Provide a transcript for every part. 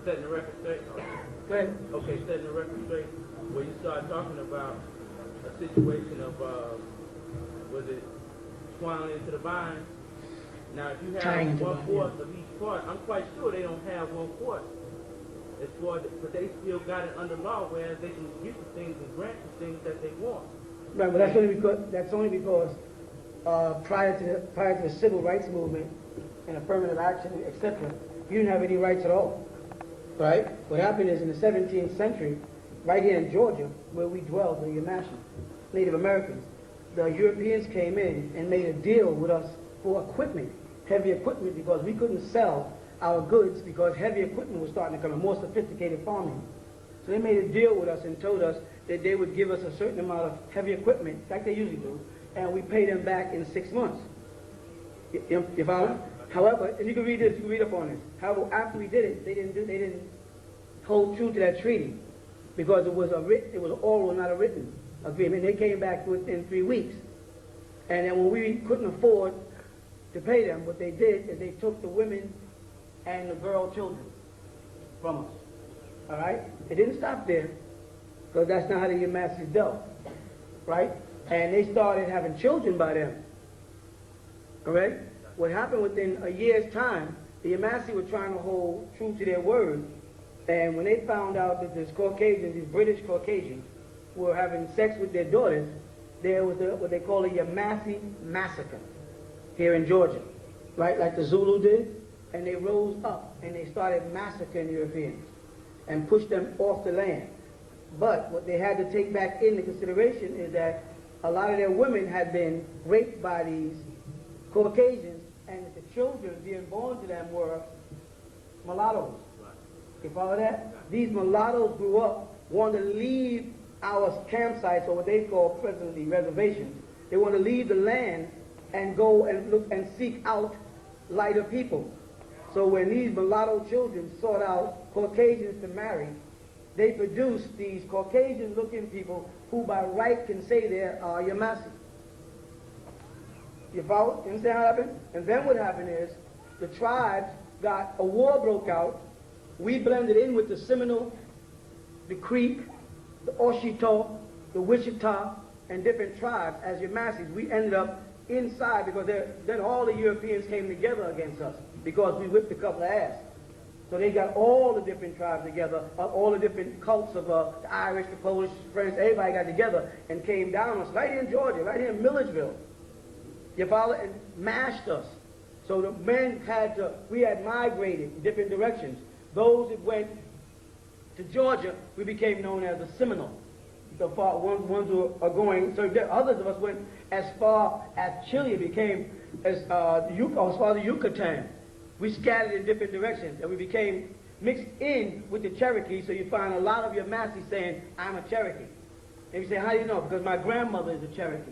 setting the record straight. Go ahead. Okay, setting the record straight. When you start talking about a situation of, was it twining into the vine? Now, if you have 1/4 of each part, I'm quite sure they don't have 1/4. As far as, but they still got it under law, whereas they can get the things and grant the things that they want. Right, but that's only because prior to the civil rights movement and affirmative action, etc., you didn't have any rights at all. Right? What happened is in the 17th century, right here in Georgia, where we dwelled, the Yamassee Native Americans, the Europeans came in and made a deal with us for equipment, heavy equipment, because we couldn't sell our goods because heavy equipment was starting to come in, more sophisticated farming. So they made a deal with us and told us that they would give us a certain amount of heavy equipment, like they usually do, and we pay them back in 6 months. You follow? However, and you can read this, you can read up on this. However, after we did it, they didn't hold true to that treaty because it was oral, not a written agreement. They came back within 3 weeks, and then when we couldn't afford to pay them, what they did is they took the women and the girl children from us. All right? It didn't stop there, because that's not how the Yamassee dealt, right? And they started having children by them. Correct? What happened within a year's time, the Yamassee were trying to hold true to their word, and when they found out that these Caucasians, these British Caucasians, were having sex with their daughters, there was what they call a Yamassee massacre here in Georgia, right? Like the Zulu did, and they rose up and they started massacring Europeans and pushed them off the land. But what they had to take back into consideration is that a lot of their women had been raped by these Caucasians, and that the children being born to them were mulattoes. You follow that? These mulattoes grew up, wanted to leave our campsites, or what they call presently reservations. They want to leave the land and go and look and seek out lighter people. So when these mulatto children sought out Caucasians to marry, they produced these Caucasian-looking people who by right can say they're Yamassee. You follow? You understand what happened? And then what happened is the tribes got, a war broke out. We blended in with the Seminole, the Creek, the Oshito, the Wichita, and different tribes as Yamassees. We ended up inside because then all the Europeans came together against us because we whipped a couple of ass. So they got all the different tribes together, all the different cults of the Irish, the Polish, the French, everybody got together and came down on us right here in Georgia, right here in Milledgeville. You follow? And mashed us. So the men we had migrated in different directions. Those that went to Georgia, we became known as the Seminole. The ones who are going, so others of us went as far as Chile, became as far as Yucatan. We scattered in different directions, and we became mixed in with the Cherokee, so you find a lot of your Yamassee saying, I'm a Cherokee. And you say, how do you know? Because my grandmother is a Cherokee.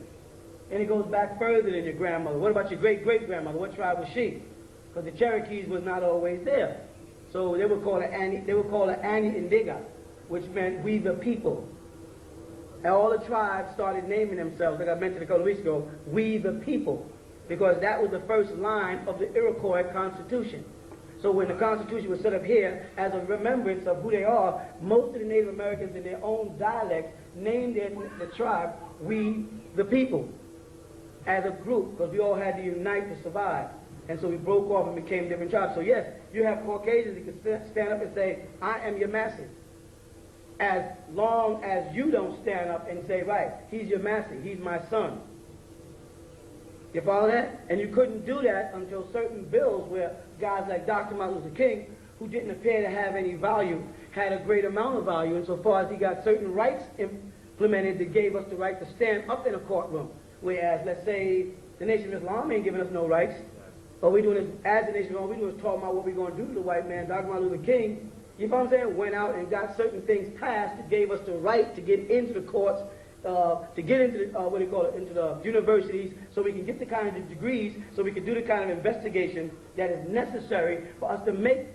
And it goes back further than your grandmother. What about your great-great-grandmother? What tribe was she? Because the Cherokees was not always there. So they were called an Annie Indiga, which meant we the people. And all the tribes started naming themselves, like I mentioned a couple of weeks ago, we the people, because that was the first line of the Iroquois Constitution. So when the Constitution was set up here, as a remembrance of who they are, most of the Native Americans in their own dialect named the tribe we the people as a group, because we all had to unite to survive. And so we broke off and became different tribes. So yes, you have Caucasians that can stand up and say, I am Yamassee. As long as you don't stand up and say, right, he's Yamassee, he's my son. You follow that? And you couldn't do that until certain bills where guys like Dr. Martin Luther King, who didn't appear to have any value, had a great amount of value insofar as he got certain rights implemented that gave us the right to stand up in a courtroom. Whereas, let's say, the Nation of Islam ain't giving us no rights. All we're doing is, as the Nation of Islam, we're doing is talking about what we're going to do to the white man. Dr. Martin Luther King, you know what I'm saying, went out and got certain things passed that gave us the right to get into the courts, to get into the, into the universities, so we can get the kind of degrees, so we can do the kind of investigation that is necessary for us to make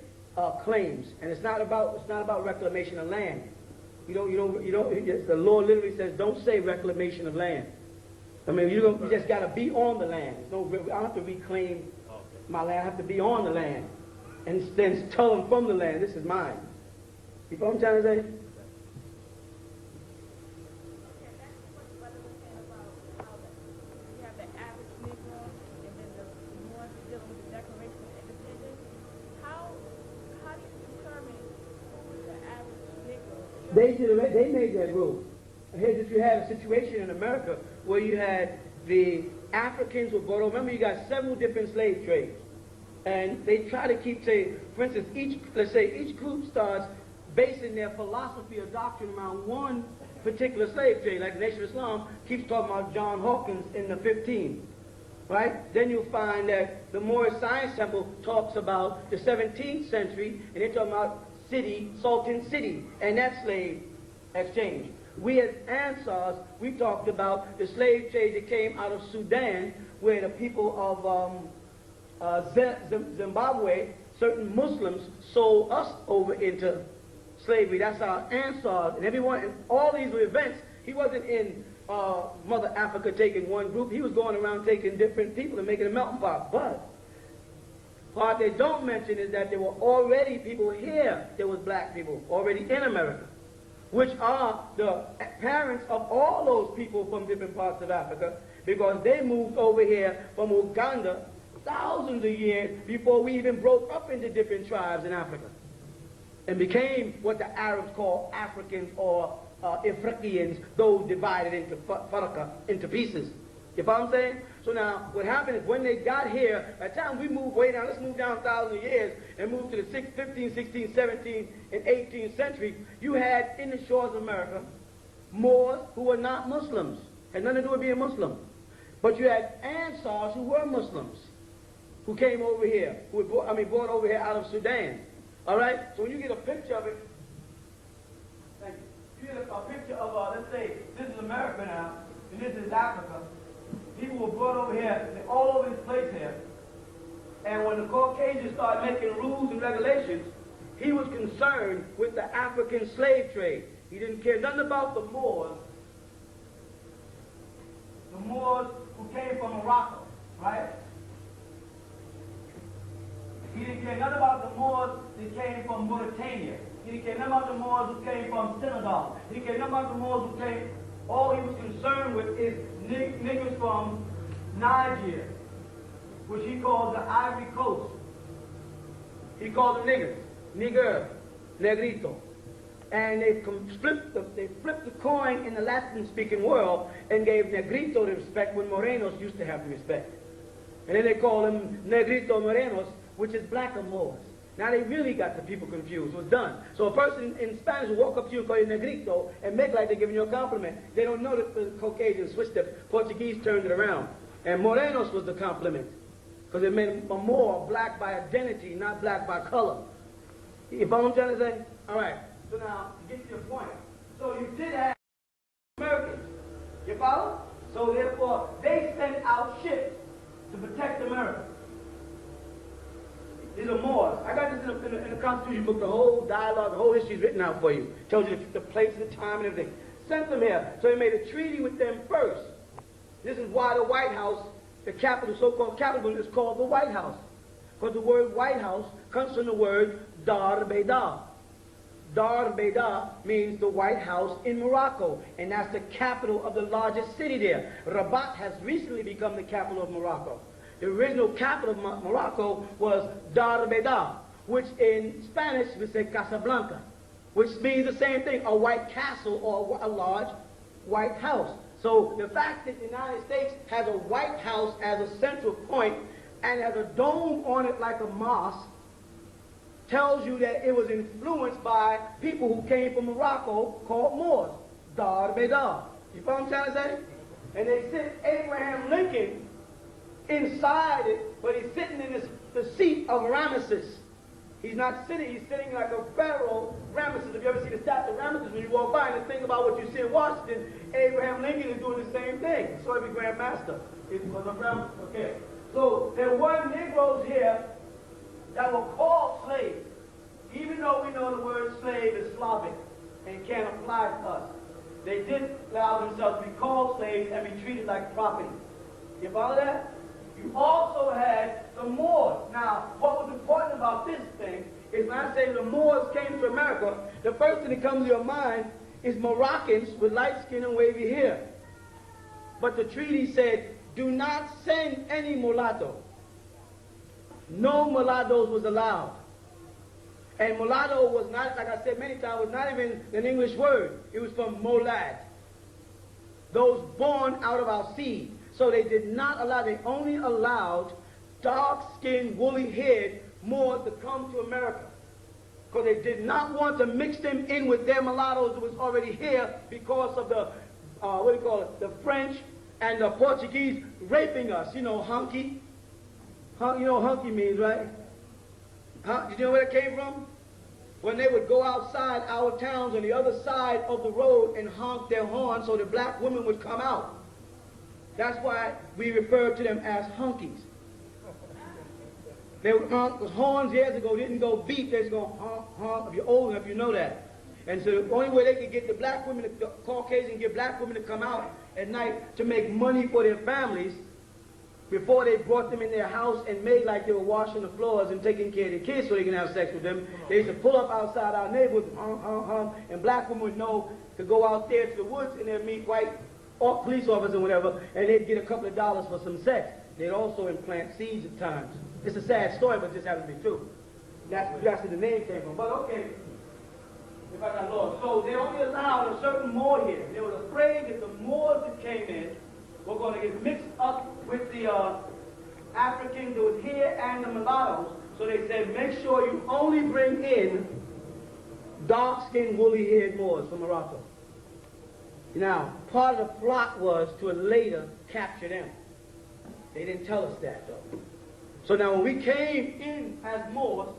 claims. And it's not about reclamation of land. The law literally says, don't say reclamation of land. I mean, you just got to be on the land. I don't have to reclaim my land. I have to be on the land. and then tell them from the land, this is mine. You know what I'm trying to say? They made that rule. Here's if you had a situation in America where you had the Africans were brought over. Remember, you got several different slave trades. And they try to keep, say, for instance, let's say each group starts basing their philosophy or doctrine around one particular slave trade. Like the Nation of Islam keeps talking about John Hawkins in the 15th. Right? Then you'll find that the Moorish Science Temple talks about the 17th century, and they're talking about Sultan City, and that slave exchange. We as Ansars, we talked about the slave trade that came out of Sudan, where the people of Zimbabwe, certain Muslims, sold us over into slavery. That's our Ansars. And everyone, in all these events, he wasn't in Mother Africa taking one group. He was going around taking different people and making a melting pot. But what they don't mention is that there were already people here, there was black people already in America, which are the parents of all those people from different parts of Africa, because they moved over here from Uganda thousands of years before we even broke up into different tribes in Africa and became what the Arabs call Africans or Ifriqians, those divided into faraka, into pieces. You follow what I'm saying? So now, what happened is when they got here, by the time we moved way down, let's move down 1,000 years and move to the 15th, 16th, 17th, and 18th century, you had in the shores of America Moors who were not Muslims. Had nothing to do with being Muslim. But you had Ansars who were Muslims, who came over here, who were brought over here out of Sudan. All right? So when you get a picture of it, thank you. You get a picture of, let's say, this is America now, and this is Africa. People were brought over here, they're all over this place here. And when the Caucasians started making rules and regulations, he was concerned with the African slave trade. He didn't care nothing about the Moors who came from Morocco, right? He didn't care nothing about the Moors that came from Mauritania. He didn't care nothing about the Moors who came from Senegal. He didn't care nothing about the Moors who came. All he was concerned with is niggas from Niger, which he called the Ivory Coast. He called them niggers, nigger, negrito. And they flipped the coin in the Latin-speaking world and gave negrito the respect when morenos used to have the respect. And then they call them negrito morenos, which is black or Moors. Now they really got the people confused. It was done. So a person in Spanish will walk up to you and call you negrito and make like they're giving you a compliment. They don't know that the Caucasians switched it. Portuguese turned it around. And morenos was the compliment, because it meant more black by identity, not black by color. You follow what I'm trying to say? All right. So now, to get to your point. So you did have Americans. You follow? So therefore, they sent out ships to protect America. These are Moors. I got this in the Constitution book, the whole dialogue, the whole history is written out for you. Tells you the place, the time, and everything. Sent them here. So they made a treaty with them first. This is why the White House, the capital, so-called capital, is called the White House. Because the word White House comes from the word Dar Beida. Dar Beida means the White House in Morocco, and that's the capital of the largest city there. Rabat has recently become the capital of Morocco. The original capital of Morocco was Dar Beida, which in Spanish we say Casablanca, which means the same thing, a white castle or a large white house. So the fact that the United States has a White House as a central point and has a dome on it like a mosque tells you that it was influenced by people who came from Morocco called Moors. Dar Beida. You follow what I'm trying to say? And they sent Abraham Lincoln inside it, but he's sitting in the seat of Ramesses. He's not sitting, he's sitting like a pharaoh, Ramesses. If you ever see the statue of Ramesses, when you walk by and the thing about what you see in Washington, Abraham Lincoln is doing the same thing. So every Grand Master is was a Ramesses. Okay. So there were Negroes here that were called slaves, even though we know the word slave is Slavic and can't apply to us. They did allow themselves to be called slaves and be treated like property. You follow that? You also had the Moors. Now, what was important about this thing is when I say the Moors came to America, the first thing that comes to your mind is Moroccans with light skin and wavy hair. But the treaty said, do not send any mulatto. No mulattoes was allowed. And mulatto was not, like I said many times, was not even an English word. It was from molad. Those born out of our seed. So they did not allow, they only allowed dark-skinned, woolly-haired Moors to come to America. Because they did not want to mix them in with their mulattoes that was already here because of the, what do you call it, the French and the Portuguese raping us. You know, hunky. You know what hunky means, right? Did you know where it came from? When they would go outside our towns on the other side of the road and honk their horn so the black women would come out. That's why we refer to them as hunkies. They would honk, because horns years ago didn't go beat, they just go honk, honk, if you're old enough, you know that. And so the only way they could get the black women, the Caucasian, get black women to come out at night to make money for their families before they brought them in their house and made like they were washing the floors and taking care of their kids so they can have sex with them. They used to pull up outside our neighborhood, and black women would know to go out there to the woods and they'd meet white or police officers or whatever, and they'd get a couple of dollars for some sex. They'd also implant seeds at times. It's a sad story, but this happens to be true. That's where the name came from. But okay, if I got lost. So they only allowed a certain Moor here. They were afraid that the Moors that came in were going to get mixed up with the Africans that was here and the mulattoes. So they said, make sure you only bring in dark-skinned, woolly-haired Moors from Morocco. Now, part of the plot was to later capture them. They didn't tell us that, though. So now when we came in as Moors,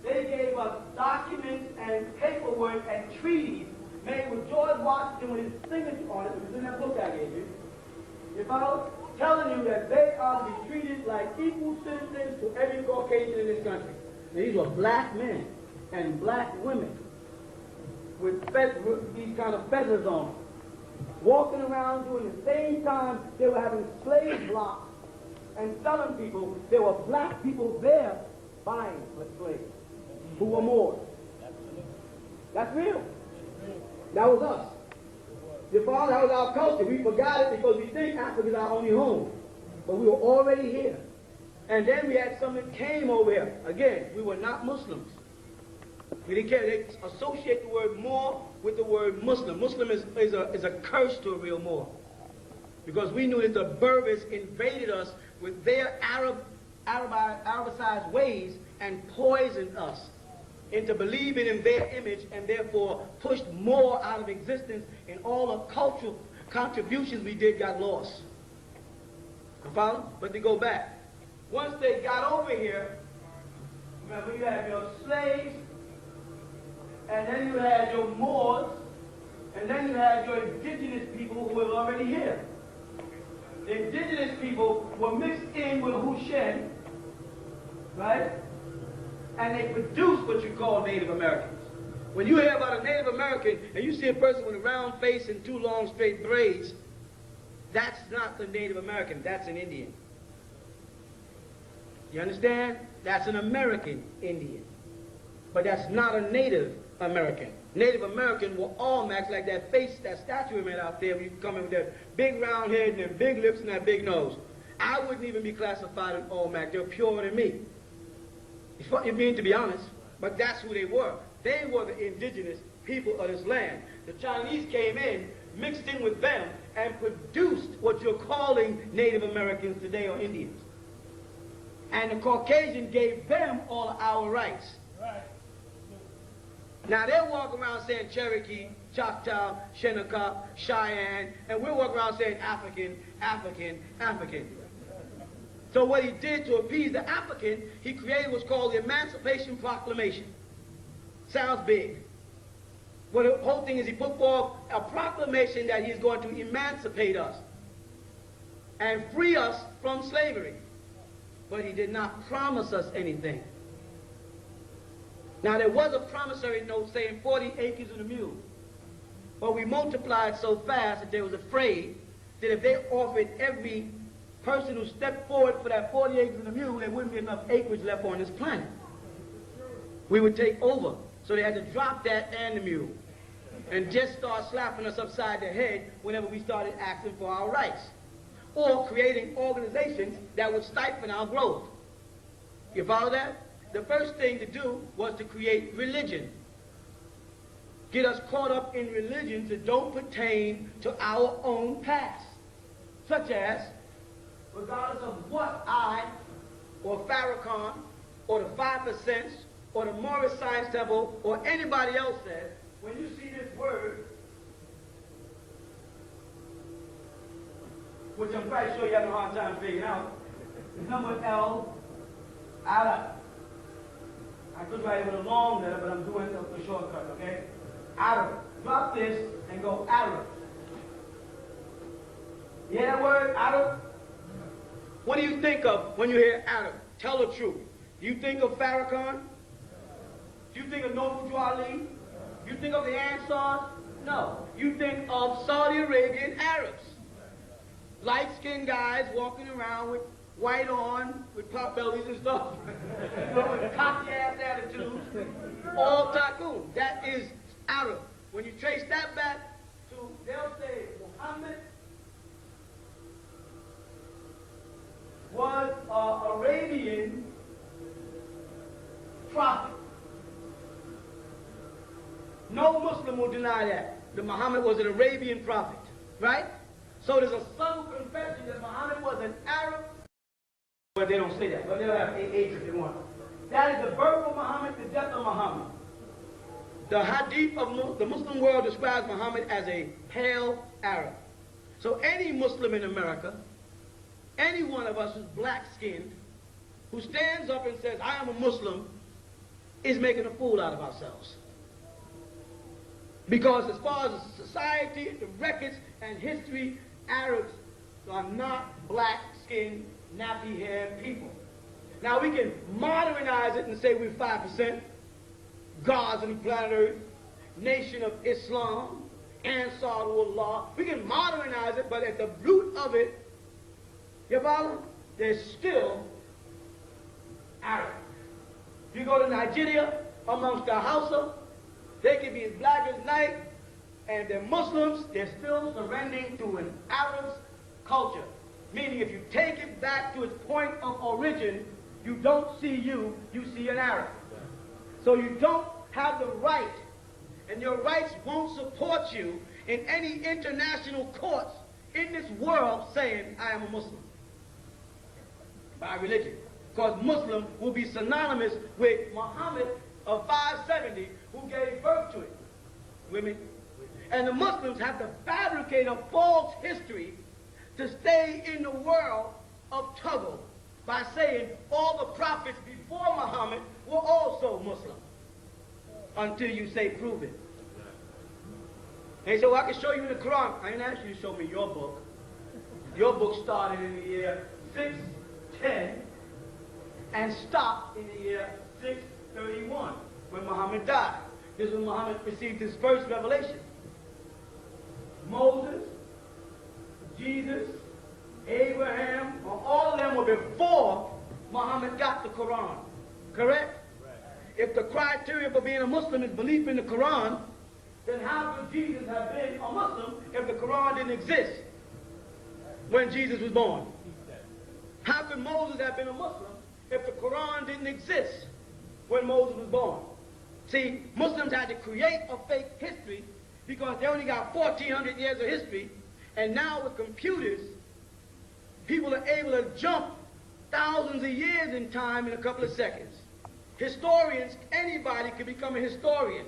they gave us documents and paperwork and treaties made with George Washington with his signature on it, which is in that book I gave you. If I was telling you that they are to be treated like equal citizens to every Caucasian in this country. Now, these were black men and black women with these kind of feathers on them, walking around during the same time they were having slave blocks and selling people. There were black people there buying for slaves who were Moors. That's real. That was us. That was our culture. We forgot it because we think Africa is our only home. But we were already here. And then we had some that came over here. Again, we were not Muslims. We didn't care. They associate the word Moor with the word Muslim. Muslim is a curse to a real Moor. Because we knew that the Berbers invaded us with their Arabicized ways and poisoned us into believing in their image, and therefore pushed more out of existence, and all the cultural contributions we did got lost. You follow? But to go back, once they got over here, remember you had your slaves, and then you had your Moors, and then you had your indigenous people who were already here. The indigenous people were mixed in with Hushen, right? And they produced what you call Native Americans. When you hear about a Native American and you see a person with a round face and two long straight braids, that's not the Native American, that's an Indian. You understand? That's an American Indian. But that's not a Native American. Native American were Olmecs, like that face, that statue we made out there, when you come in with that big round head and them big lips and that big nose. I wouldn't even be classified an Olmec. They're purer than me. It mean, to be honest, but that's who they were. They were the indigenous people of this land. The Chinese came in, mixed in with them, and produced what you're calling Native Americans today, or Indians. And the Caucasian gave them all of our rights. Right. Now they walk around saying Cherokee, Choctaw, Shinnecock, Cheyenne, and we walk around saying African, African, African. So what he did to appease the African, he created what's called the Emancipation Proclamation. Sounds big. Well, the whole thing is he put forth a proclamation that he's going to emancipate us and free us from slavery. But he did not promise us anything. Now, there was a promissory note saying 40 acres and a mule. But we multiplied so fast that they was afraid that if they offered every person who stepped forward for that 40 acres and a mule, there wouldn't be enough acreage left on this planet. We would take over. So they had to drop that and the mule and just start slapping us upside the head whenever we started asking for our rights, or creating organizations that would stifle our growth. You follow that? The first thing to do was to create religion. Get us caught up in religions that don't pertain to our own past, such as, regardless of what I, or Farrakhan, or the 5%, or the Morris Science Temple, or anybody else says, when you see this word, which I'm quite sure you have a hard time figuring out, the number L, Arab. I could write it with a long letter, but I'm doing the shortcut, okay? Arab. Drop this and go Arab. You hear that word, Arab? What do you think of when you hear Arab? Tell the truth. Do you think of Farrakhan? Do you think of Noble Ali? You think of the Ansars? No. You think of Saudi Arabian Arabs. Light-skinned guys walking around with white on, with pot bellies and stuff. You know, with cocky-ass attitudes. All tycoon. That is Arab. When you trace that back to, they'll say Muhammad was an Arabian prophet. No Muslim will deny that Muhammad was an Arabian prophet, right? So there's a subtle confession that Muhammad was an Arab, but they don't say that, but they'll have age if they want. That is the birth of Muhammad, the death of Muhammad. The hadith of the Muslim world describes Muhammad as a pale Arab. So any Muslim in America, any one of us who's black-skinned, who stands up and says, I am a Muslim, is making a fool out of ourselves. Because as far as society, the records, and history, Arabs are not black-skinned, nappy-haired people. Now we can modernize it and say we're 5%, gods on the planet Earth, nation of Islam, Ansarullah. We can modernize it, but at the root of it, you follow? There's still Arab. If you go to Nigeria, amongst the Hausa, they can be as black as night, and they're Muslims, they're still surrendering to an Arab's culture. Meaning if you take it back to its point of origin, you don't see you see an Arab. So you don't have the right, and your rights won't support you in any international courts in this world saying, I am a Muslim by religion. Because Muslim will be synonymous with Muhammad of 570, who gave birth to it. Women. And the Muslims have to fabricate a false history to stay in the world of Tuggle by saying all the prophets before Muhammad were also Muslim. Until you say prove it. And so I can show you in the Quran. I didn't ask you to show me your book. Your book started in the year 610 and stopped in the year 631 when Muhammad died. This is when Muhammad received his first revelation. Moses, Jesus, Abraham, all of them were before Muhammad got the Quran. Correct? Right. If the criteria for being a Muslim is belief in the Quran, then how could Jesus have been a Muslim if the Quran didn't exist when Jesus was born? How could Moses have been a Muslim if the Quran didn't exist when Moses was born? See, Muslims had to create a fake history because they only got 1,400 years of history, and now with computers, people are able to jump thousands of years in time in a couple of seconds. Historians, anybody can become a historian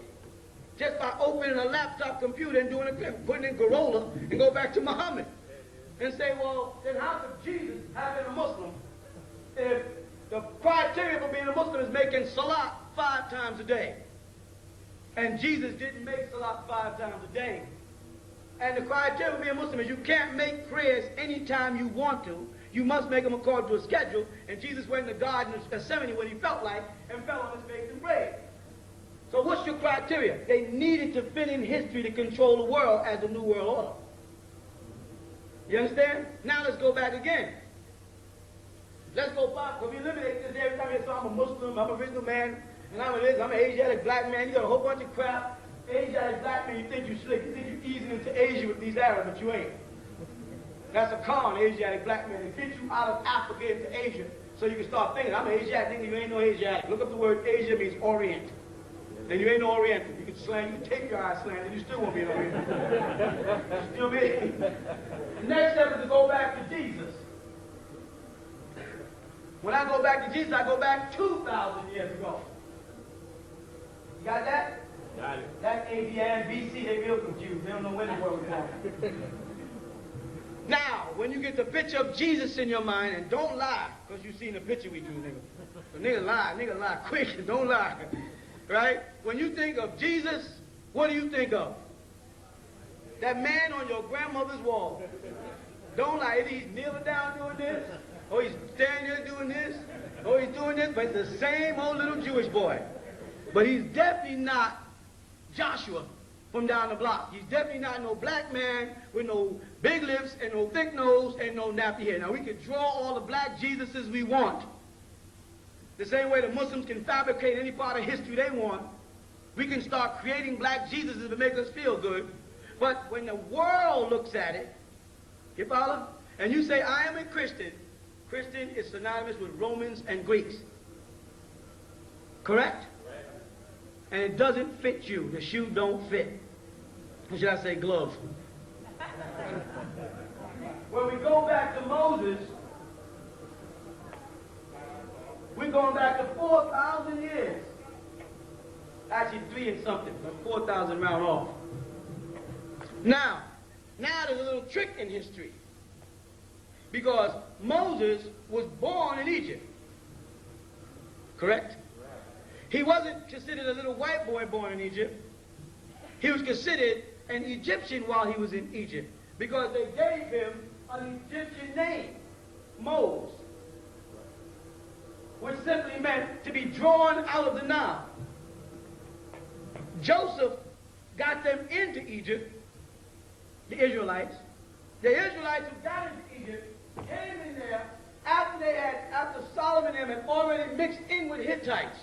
just by opening a laptop computer and doing a clip, putting in Corolla and go back to Muhammad and say, well, then how could Jesus have been a Muslim if the criteria for being a Muslim is making salat 5 times a day? And Jesus didn't make salat 5 times a day. And the criteria for being a Muslim is you can't make prayers anytime you want to. You must make them according to a schedule. And Jesus went in the Garden of Gethsemane when he felt like and fell on his face and prayed. So what's your criteria? They needed to fit in history to control the world as the New World Order. You understand? Now let's go back again. Let's go back. Because we eliminate this every time you say, I'm a Muslim, I'm a original man, and I'm an Asiatic black man. You got a whole bunch of crap. Asiatic black man, you think you slick. You think you're easing into Asia with these Arabs, but you ain't. That's a con, Asiatic black man. It gets you out of Africa into Asia. So you can start thinking, I'm an Asiatic. Nigga, you ain't no Asiatic. Look up the word Asia means Orient. Then you ain't no Oriental. You can slang, you can take your eyes slant, and you still won't be an Oriental. You still be. The next step is to go back to Jesus. When I go back to Jesus, I go back 2,000 years ago. You got that? Got it. That AD and BC, they real confused. They don't know where the world we're going. Now, when you get the picture of Jesus in your mind, and don't lie, because you've seen the picture we drew, nigga. But nigga lie quick, don't lie. Right? When you think of Jesus, what do you think of? That man on your grandmother's wall. Don't lie. Either he's kneeling down doing this, or he's standing there doing this, or he's doing this, but it's the same old little Jewish boy. But he's definitely not Joshua from down the block. He's definitely not no black man with no big lips and no thick nose and no nappy hair. Now, we can draw all the black Jesuses we want. The same way the Muslims can fabricate any part of history they want, we can start creating black Jesuses to make us feel good. But when the world looks at it, you follow? And you say, I am a Christian. Christian is synonymous with Romans and Greeks. Correct? And it doesn't fit you. The shoe don't fit. Or should I say glove? When we go back to Moses, we're going back to 4,000 years. Actually 3 and something, but 4,000 round off. Now there's a little trick in history. Because Moses was born in Egypt. Correct? He wasn't considered a little white boy born in Egypt. He was considered an Egyptian while he was in Egypt, because they gave him an Egyptian name, Moses, which simply meant to be drawn out of the Nile. Joseph got them into Egypt, the Israelites. The Israelites who got into Egypt came in there after Solomon and them had already mixed in with Hittites.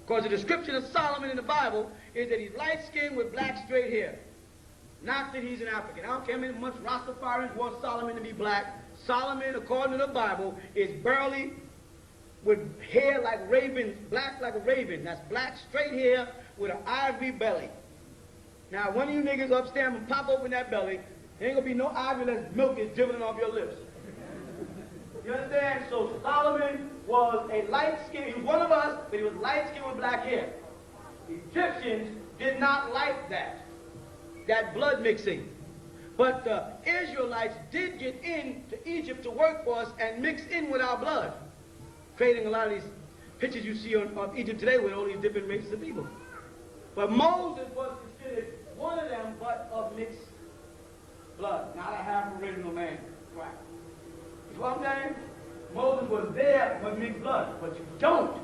Because the description of Solomon in the Bible is that he's light-skinned with black straight hair. Not that he's an African. I don't care how much Rastafarians want Solomon to be black. Solomon, according to the Bible, is burly with hair like ravens, black like a raven. That's black straight hair with an ivory belly. Now, one of you niggas upstairs and pop open that belly, there ain't gonna be no ivory unless milk is dribbling off your lips. You understand? So Solomon was a light-skinned, he was one of us, but he was light-skinned with black hair. The Egyptians did not like that blood mixing. But the Israelites did get into Egypt to work for us and mix in with our blood, creating a lot of these pictures you see of Egypt today with all these different races of people. But Moses was considered one of them, but of mixed blood, not a half-original man. Right. You know what I'm saying? Moses was there with mixed blood, but you don't.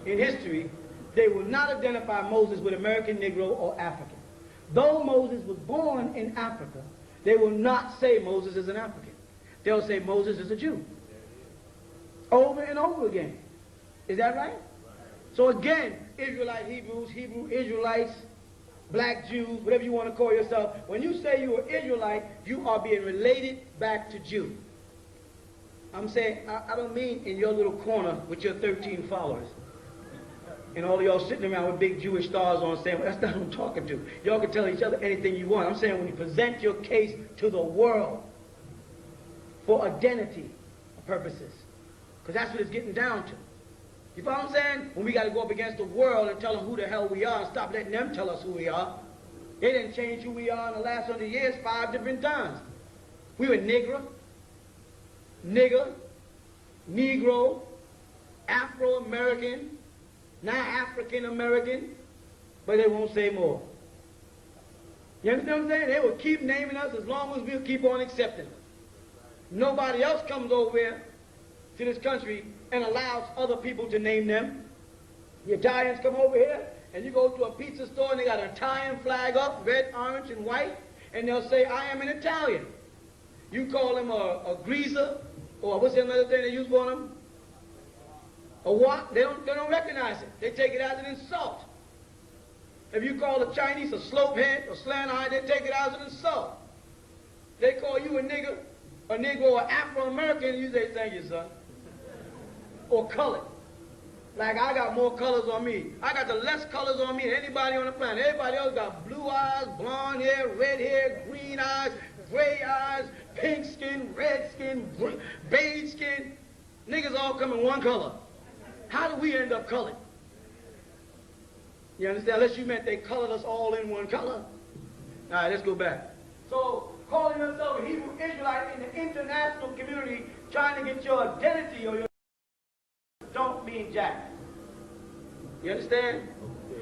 In history, they will not identify Moses with American, Negro, or African. Though Moses was born in Africa, they will not say Moses is an African. They'll say Moses is a Jew. Over and over again. Is that right? So again, Israelite Hebrews, Hebrew Israelites, black Jews, whatever you want to call yourself, when you say you are Israelite, you are being related back to Jew. I'm saying, I don't mean in your little corner with your 13 followers. And all of y'all sitting around with big Jewish stars on saying, well, that's not who I'm talking to. Y'all can tell each other anything you want. I'm saying when you present your case to the world for identity purposes. Because that's what it's getting down to. You follow what I'm saying? When we got to go up against the world and tell them who the hell we are and stop letting them tell us who we are. They didn't change who we are in the last 100 years 5 different times. We were nigger, Negro, Afro-American, now African-American, but they won't say more. You understand what I'm saying? They will keep naming us as long as we'll keep on accepting them. Nobody else comes over here to this country and allows other people to name them. The Italians come over here, and you go to a pizza store and they got an Italian flag up, red, orange, and white, and they'll say, I am an Italian. You call them a greaser, or what's the other thing they use for them? A what? They don't recognize it. They take it as an insult. If you call the Chinese a slope head or slant eye, they take it as an insult. They call you a nigger, a Negro, or Afro-American, you say, thank you, son. Or colored. Like I got more colors on me. I got the less colors on me than anybody on the planet. Everybody else got blue eyes, blonde hair, red hair, green eyes, gray eyes, pink skin, red skin, beige skin. Niggas all come in one color. How do we end up colored? You understand? Unless you meant they colored us all in one color. All right, let's go back. So, calling yourself a Hebrew Israelite in the international community, trying to get your identity or your don't mean jack. You understand?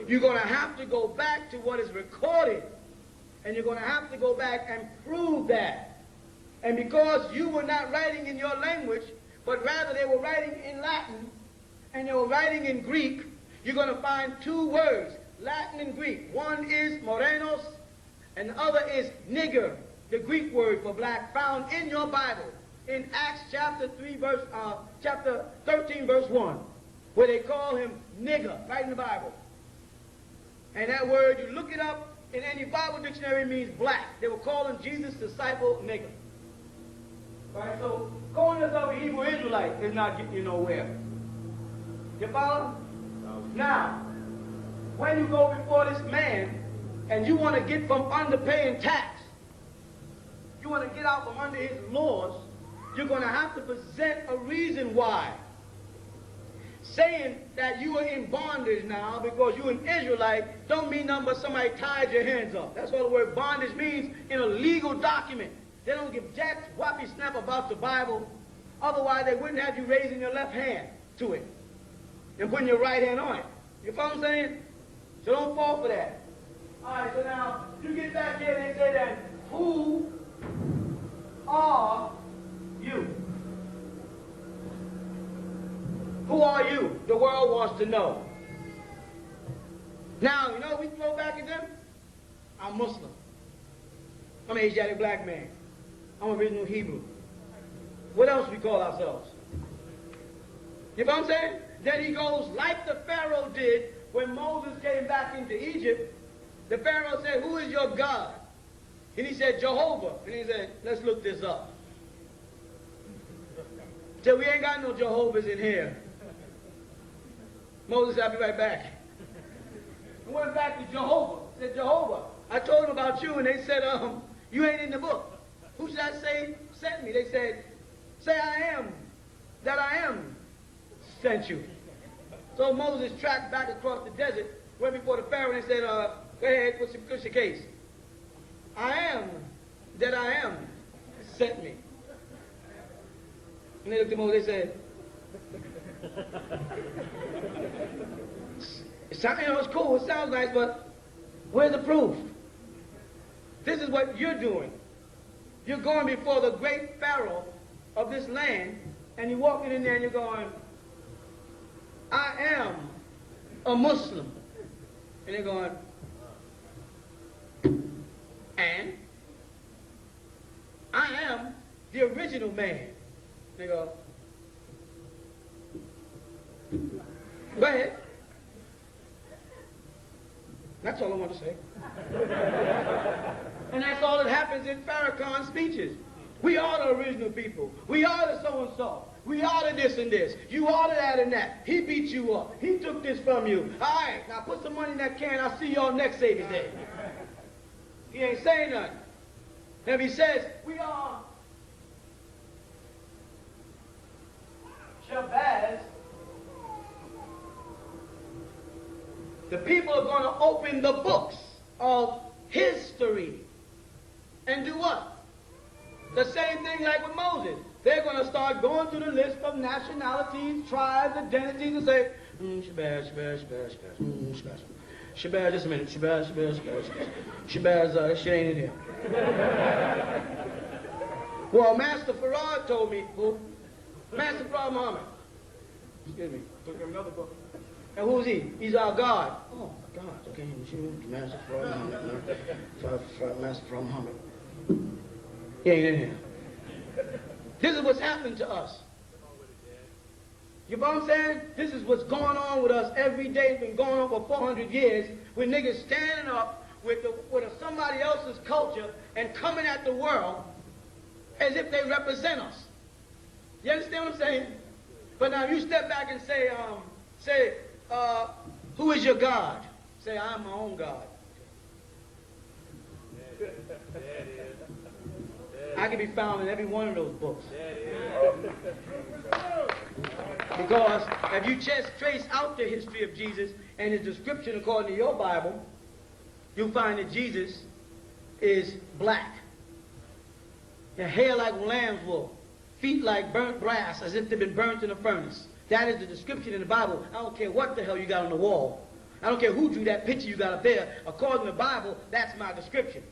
You're going to have to go back to what is recorded. And you're going to have to go back and prove that. And because you were not writing in your language, but rather they were writing in Latin, and they were writing in Greek, you're going to find two words, Latin and Greek. One is morenos, and the other is nigger, the Greek word for black, found in your Bible. In Acts chapter 13, verse 1, where they call him nigger, right in the Bible. And that word, you look it up in any Bible dictionary, means black. They were calling Jesus' disciple nigger. Right? So, calling yourself a Hebrew Israelite is not getting you nowhere. You follow? Now, when you go before this man and you want to get from under paying tax, you want to get out from under his laws, you're going to have to present a reason why. Saying that you are in bondage now because you're an Israelite don't mean nothing but somebody tied your hands up. That's what the word bondage means in a legal document. They don't give jack whoppy snap about the Bible. Otherwise, they wouldn't have you raising your left hand to it and putting your right hand on it. You follow what I'm saying? So don't fall for that. All right, so now you get back here and they say that, who are you? Who are you? The world wants to know. Now, you know what we throw back at them? I'm Muslim. I'm an Asiatic black man. I'm original Hebrew. What else we call ourselves? You know what I'm saying? Then he goes like the Pharaoh did when Moses came back into Egypt. The Pharaoh said, who is your God? And he said, Jehovah. And he said, let's look this up. Said, we ain't got no Jehovah's in here. Moses said, I'll be right back. I went back to Jehovah. Said, Jehovah, I told them about you, and they said, you ain't in the book. Who should I say sent me? They said, say I am, that I am sent you. So Moses tracked back across the desert, went before the Pharaoh, and said, go ahead, what's your case? I am, that I am sent me. And they looked at Moses, they said, it's cool, it sounds nice, but where's the proof? This is what you're doing. You're going before the great Pharaoh of this land, and you're walking in there and you're going, I am a Muslim. And they're going, and I am the original man. They go, go ahead. That's all I want to say. And that's all that happens in Farrakhan's speeches. We are the original people. We are the so-and-so. We are the this and this. You are the that and that. He beat you up. He took this from you. All right, now put some money in that can. I'll see y'all next Savior's Day. He ain't saying nothing. And if he says, we are Shabazz, the people are going to open the books of history and do what? The same thing like with Moses. They're going to start going through the list of nationalities, tribes, identities, and say, Shabazz, Shabazz, Shabazz, Shabazz, Shabazz. Shabazz, just a minute. Shabazz, Shabazz, Shabazz, Shabazz, that shit ain't in here. Well, Master Farad told me, who? Master Farad Muhammad. Excuse me. Took him another book. And who's he? He's our God. Oh, my God. Okay, Master Farad Muhammad. Master Farad Muhammad. He ain't in here. This is what's happening to us. You know what I'm saying? This is what's going on with us every day. It's been going on for 400 years with niggas standing up with somebody else's culture and coming at the world as if they represent us. You understand what I'm saying? But now you step back and say, who is your God? Say, I'm my own God. I can be found in every one of those books. Because if you just trace out the history of Jesus and his description according to your Bible, you'll find that Jesus is black. And hair like lamb's wool, feet like burnt brass, as if they've been burnt in a furnace. That is the description in the Bible. I don't care what the hell you got on the wall. I don't care who drew that picture you got up there. According to the Bible, that's my description.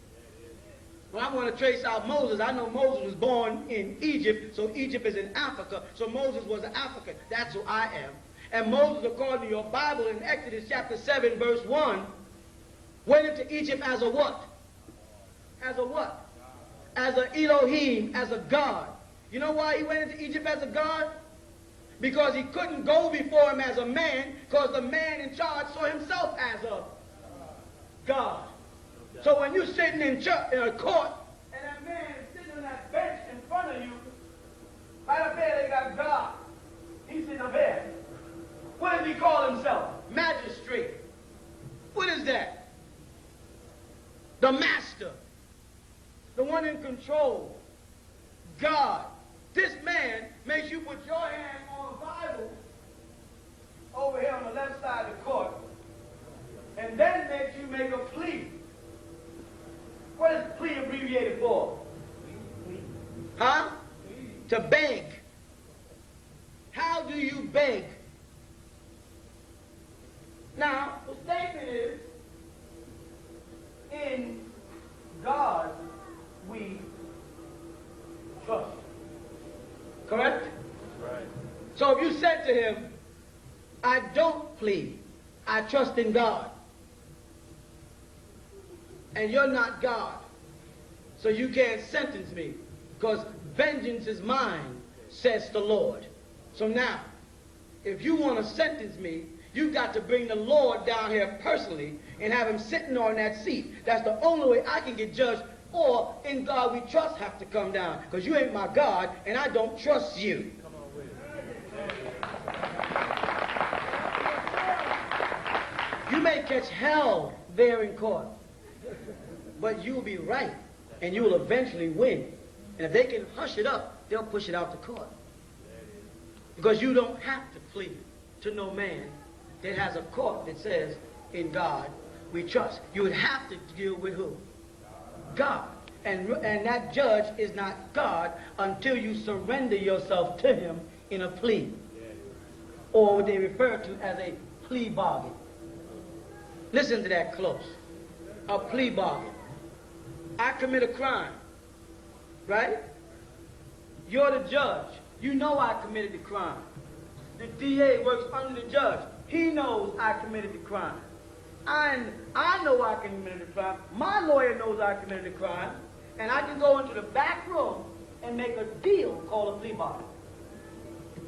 When I want to trace out Moses, I know Moses was born in Egypt, so Egypt is in Africa, so Moses was an African. That's who I am. And Moses, according to your Bible, in Exodus chapter 7, verse 1, went into Egypt as a what? As a what? As an Elohim, as a God. You know why he went into Egypt as a God? Because he couldn't go before him as a man, because the man in charge saw himself as a God. So when you're sitting in a court, and that man is sitting on that bench in front of you, right up there they got God. He's sitting up there. What does he call himself? Magistrate. What is that? The master. The one in control. God. This man makes you put your hand on the Bible over here on the left side of the court, and then makes you make a plea. What is plea abbreviated for? Huh? To beg. How do you beg? Now, the statement is, in God we trust. Correct? Right. So if you said to him, I don't plead, I trust in God, and you're not God, so you can't sentence me, because vengeance is mine, says the Lord. So now, if you want to sentence me, you've got to bring the Lord down here personally and have him sitting on that seat. That's the only way I can get judged, or in God we trust have to come down, because you ain't my God, and I don't trust you. Come on with it. You may catch hell there in court, but you'll be right, and you will eventually win. And if they can hush it up, they'll push it out to court. Because you don't have to plead to no man that has a court that says, in God we trust. You would have to deal with who? God. And that judge is not God until you surrender yourself to him in a plea. Or what they refer to as a plea bargain. Listen to that close. A plea bargain. I commit a crime, right? You're the judge. You know I committed the crime. The DA works under the judge. He knows I committed the crime. I know I committed the crime. My lawyer knows I committed the crime. And I can go into the back room and make a deal called a plea bargain.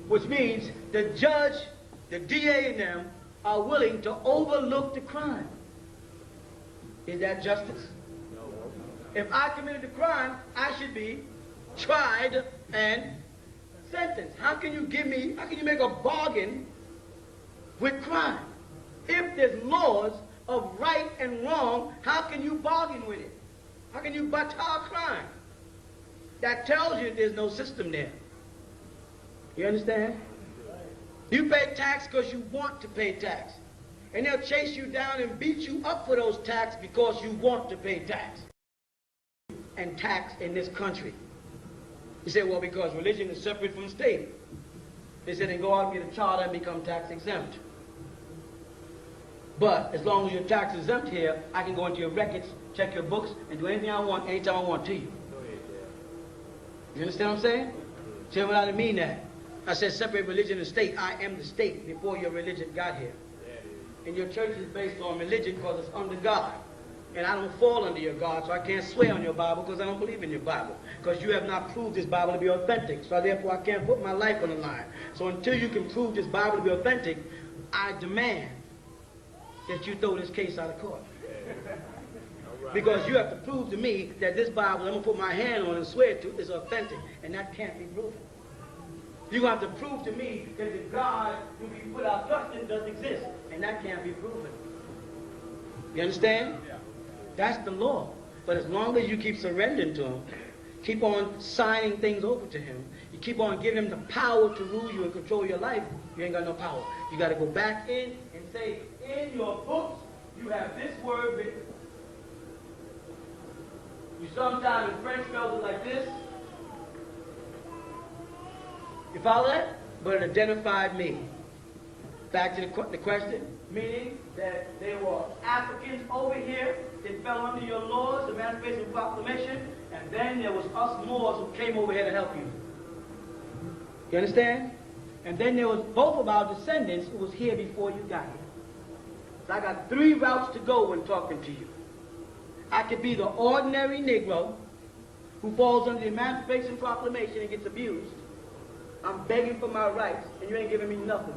Which means the judge, the DA and them are willing to overlook the crime. Is that justice? No. If I committed the crime, I should be tried and sentenced. How can you make a bargain with crime? If there's laws of right and wrong, how can you bargain with it? How can you batar crime? That tells you there's no system there. You understand? You pay tax because you want to pay tax. And they'll chase you down and beat you up for those tax because you want to pay tax. And tax in this country. You say, well, because religion is separate from state. They said, then go out and get a charter and become tax exempt. But as long as you're tax exempt here, I can go into your records, check your books, and do anything I want, anytime I want to you. You understand what I'm saying? Tell me what I mean that. I said separate religion and state. I am the state before your religion got here. And your church is based on religion because it's under God. And I don't fall under your God, so I can't swear on your Bible because I don't believe in your Bible. Because you have not proved this Bible to be authentic. So therefore I can't put my life on the line. So until you can prove this Bible to be authentic, I demand that you throw this case out of court. Because you have to prove to me that this Bible I'm going to put my hand on and swear to is authentic. And that can't be proven. You're going to have to prove to me that the God who we put our trust in does exist. And that can't be proven. You understand? Yeah. That's the law. But as long as you keep surrendering to him, keep on signing things over to him, you keep on giving him the power to rule you and control your life, you ain't got no power. You got to go back in and say, in your books, you have this word written. You sometimes in French spells it like this. You follow that? But it identified me. Back to the question, meaning that there were Africans over here that fell under your laws, the Emancipation Proclamation, and then there was us Moors who came over here to help you. You understand? And then there was both of our descendants who was here before you got here. So I got 3 routes to go when talking to you. I could be the ordinary Negro who falls under the Emancipation Proclamation and gets abused. I'm begging for my rights, and you ain't giving me nothing.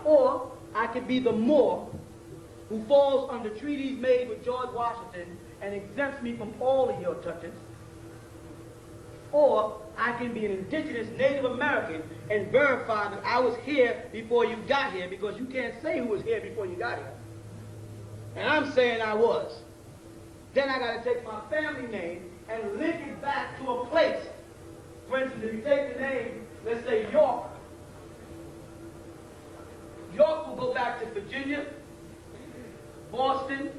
Or I could be the Moor who falls under treaties made with George Washington and exempts me from all of your touches. Or I can be an indigenous Native American and verify that I was here before you got here, because you can't say who was here before you got here. And I'm saying I was. Then I got to take my family name and link it back to a place. For instance, if you take the name, let's say York. York will go back to Virginia, Boston,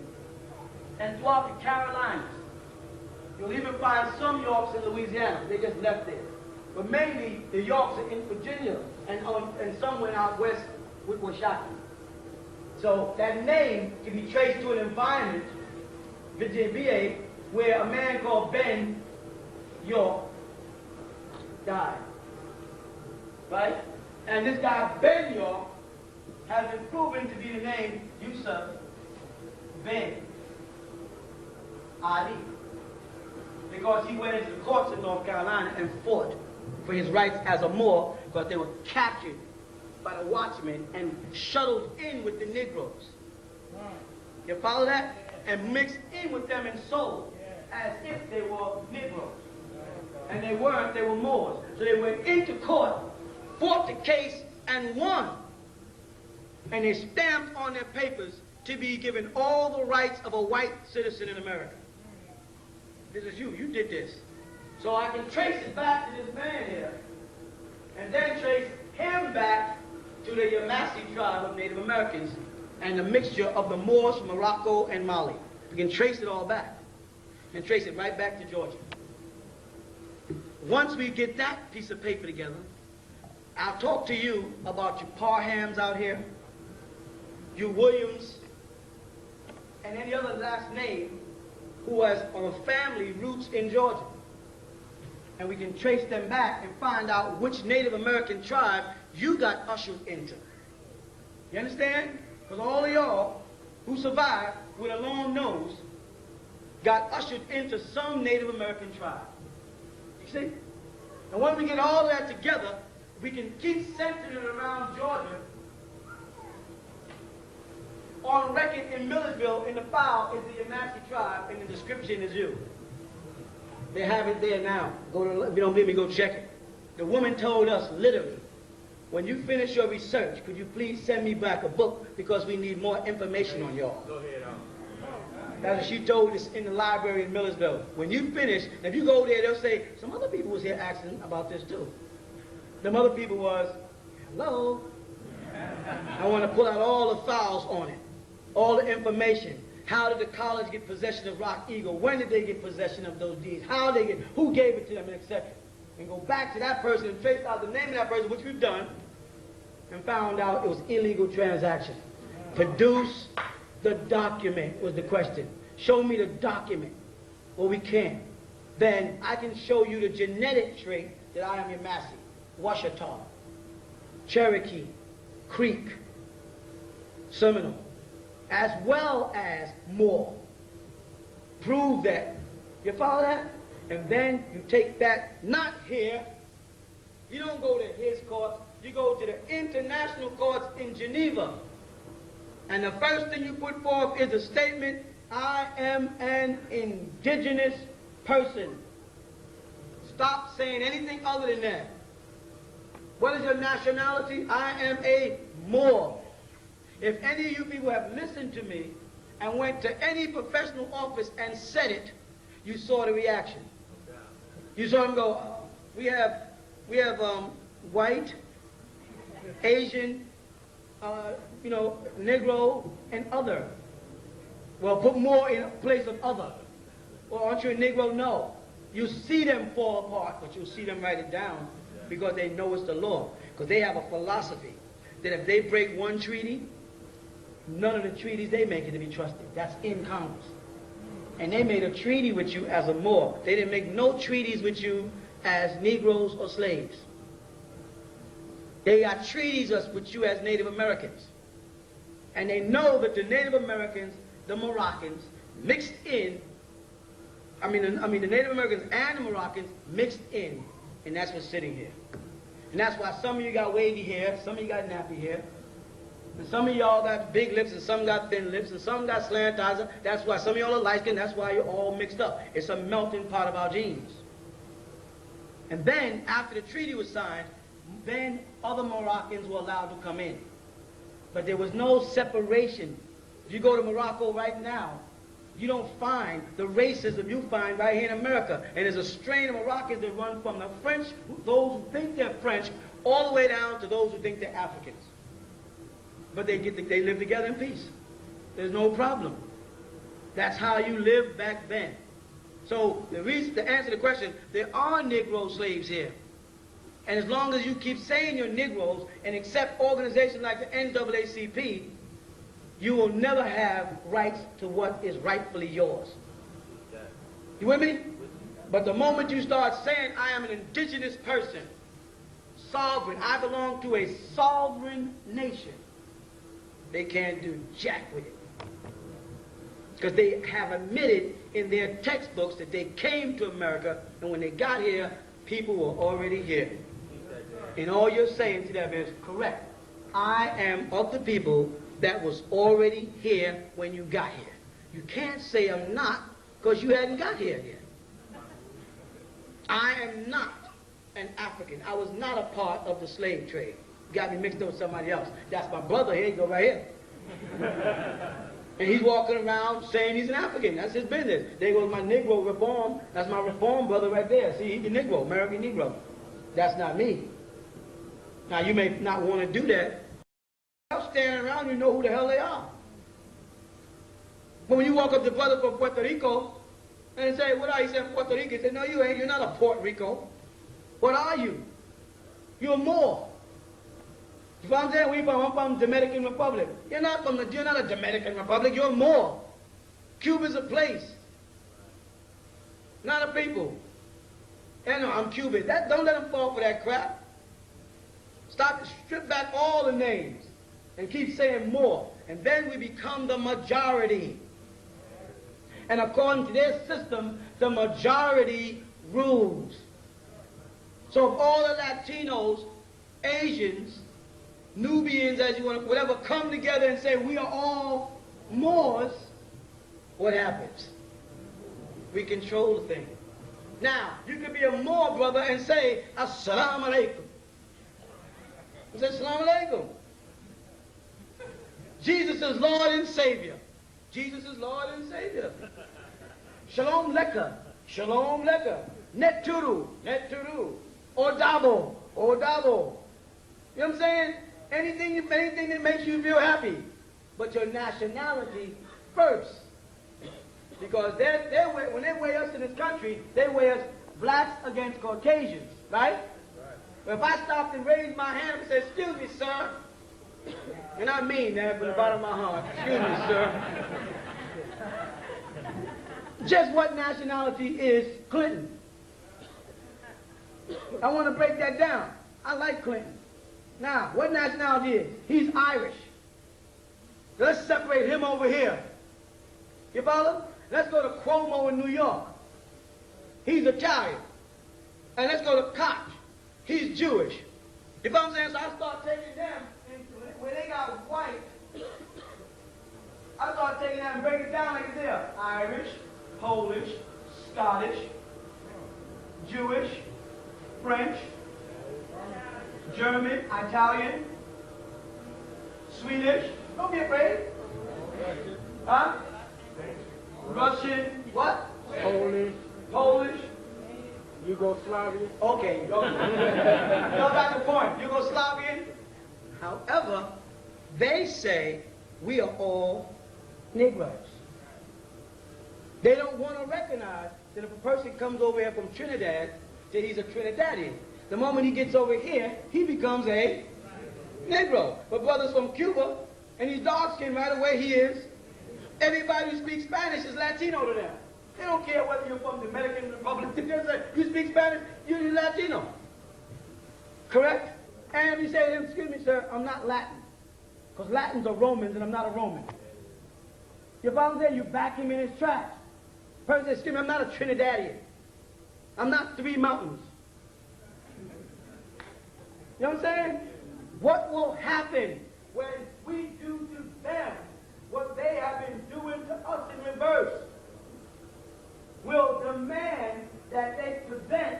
and throughout the Carolinas. You'll even find some Yorks in Louisiana. They just left there. But mainly the Yorks are in Virginia and somewhere out west with Washakie. So that name can be traced to an environment, Virginia, where a man called Ben York died. Right? And this guy, Ben York, has been proven to be the name Yusuf Ben Ali. Because he went into the courts in North Carolina and fought for his rights as a Moor, because they were captured by the watchmen and shuttled in with the Negroes. You follow that? And mixed in with them and sold as if they were Negroes. And they weren't, they were Moors. So they went into court, fought the case, and won. And they stamped on their papers to be given all the rights of a white citizen in America. This is you. You did this. So I can trace it back to this man here, and then trace him back to the Yamassee tribe of Native Americans and the mixture of the Moors from Morocco and Mali. We can trace it all back and trace it right back to Georgia. Once we get that piece of paper together, I'll talk to you about your Parhams out here, your Williams, and any other last name who has family roots in Georgia. And we can trace them back and find out which Native American tribe you got ushered into. You understand? Because all of y'all who survived with a long nose got ushered into some Native American tribe. You see? And once we get all of that together, we can keep centering it around Georgia. On record in Millersville, in the file, is the Yamassee tribe, and the description is you. They have it there now. If you don't believe me, go check it. The woman told us, literally, when you finish your research, could you please send me back a book, because we need more information on y'all. Go ahead, That's what she told us in the library in Millersville. When you finish, if you go there, they'll say, some other people was here asking about this too. Them other people was, hello? I want to pull out all the files on it. All the information. How did the college get possession of Rock Eagle? When did they get possession of those deeds? How they get, who gave it to them, and etc. And go back to that person and trace out the name of that person, which we've done, and found out it was illegal transaction. Produce the document was the question. Show me the document. Well, we can't. Then I can show you the genetic trait that I am Yamassee, Washita, Cherokee, Creek, Seminole, as well as Moor. prove that. You follow that? And then you take that, not here. You don't go to his courts. You go to the international courts in Geneva. And the first thing you put forth is a statement, I am an indigenous person. Stop saying anything other than that. What is your nationality? I am a Moor. If any of you people have listened to me and went to any professional office and said it, you saw the reaction. You saw them go, we have white, Asian, Negro, and other. Well, put more in place of other. Well, aren't you a Negro? No. You see them fall apart, but you'll see them write it down because they know it's the law. Because they have a philosophy that if they break one treaty, none of the treaties they make it to be trusted. That's in Congress. And they made a treaty with you as a Moor. They didn't make no treaties with you as Negroes or slaves. They got treaties with you as Native Americans. And they know that the Native Americans, the Moroccans, mixed in, the Native Americans and the Moroccans mixed in, and that's what's sitting here. And that's why some of you got wavy hair, some of you got nappy hair, and some of y'all got big lips, and some got thin lips, and some got slant eyes. That's why some of y'all are light-skinned. That's why you're all mixed up. It's a melting pot of our genes. And then, after the treaty was signed, then other Moroccans were allowed to come in. But there was no separation. If you go to Morocco right now, you don't find the racism you find right here in America. And there's a strain of Moroccans that run from the French, those who think they're French, all the way down to those who think they're Africans. But they live together in peace. There's no problem. That's how you lived back then. So to answer the question, there are Negro slaves here. And as long as you keep saying you're Negroes and accept organizations like the NAACP, you will never have rights to what is rightfully yours. You with me? But the moment you start saying, I am an indigenous person, sovereign, I belong to a sovereign nation, they can't do jack with it. Because they have admitted in their textbooks that they came to America, and when they got here, people were already here. And all you're saying to them is, correct. I am of the people that was already here when you got here. You can't say I'm not, because you hadn't got here yet. I am not an African. I was not a part of the slave trade. Got me mixed up with somebody else. That's my brother here. He go right here. And he's walking around saying he's an African. That's his business. There goes my Negro reform. That's my reform brother right there. See, he's a Negro, American Negro. That's not me. Now, you may not want to do that. Standing around, you know who the hell they are. But when you walk up to a brother from Puerto Rico and say, what are you? He said, Puerto Rico. He said, no, you ain't. You're not a Puerto Rico. What are you? You're more. You know what I'm saying? I'm from Dominican Republic. You're not a Dominican Republic. You're more. Cuba's a place, not a people. And no, I'm Cuban. Don't let them fall for that crap. Stop, strip back all the names and keep saying more. And then we become the majority. And according to their system, the majority rules. So if all the Latinos, Asians, Nubians, as you want to, whatever, come together and say we are all Moors, what happens? We control the thing. Now, you could be a Moor brother and say, Assalamu alaikum. You say, Assalamu alaikum. Jesus is Lord and Savior. Jesus is Lord and Savior. Shalom leka. Shalom leka. Neturu. Neturu. Odabo. Odabo. You know what I'm saying? Anything that makes you feel happy. But your nationality first. Because when they weigh us in this country, they weigh us blacks against Caucasians, right? But if I stopped and raised my hand and said, excuse me, sir, and I mean that from the bottom of my heart, excuse me, sir. Just what nationality is Clinton? I want to break that down. I like Clinton. Now, what nationality is? He's Irish. Let's separate him over here. You follow? Let's go to Cuomo in New York. He's Italian. And let's go to Koch. He's Jewish. You know what I'm saying? So I start taking them into it. Where they got white, I start taking that and breaking it down like this. Irish, Polish, Scottish, Jewish, French, German, Italian, Swedish. Don't be afraid. Huh? Russian, what? Polish. Yugoslavian. Okay, go back to the point. Yugoslavian. However, they say we are all Negroes. They don't want to recognize that if a person comes over here from Trinidad, that he's a Trinidadian. The moment he gets over here, he becomes a Negro. But brothers from Cuba, and he's dark-skinned right away, he is. Everybody who speaks Spanish is Latino to them. They don't care whether you're from the Dominican Republic. They just say, you speak Spanish, you're Latino. Correct? And you say to him, excuse me, sir, I'm not Latin. Because Latins are Romans, and I'm not a Roman. You follow there? You back him in his tracks. Person says, excuse me, I'm not a Trinidadian. I'm not Three Mountains. You know what I'm saying? What will happen when we do to them what they have been doing to us in reverse? We'll demand that they present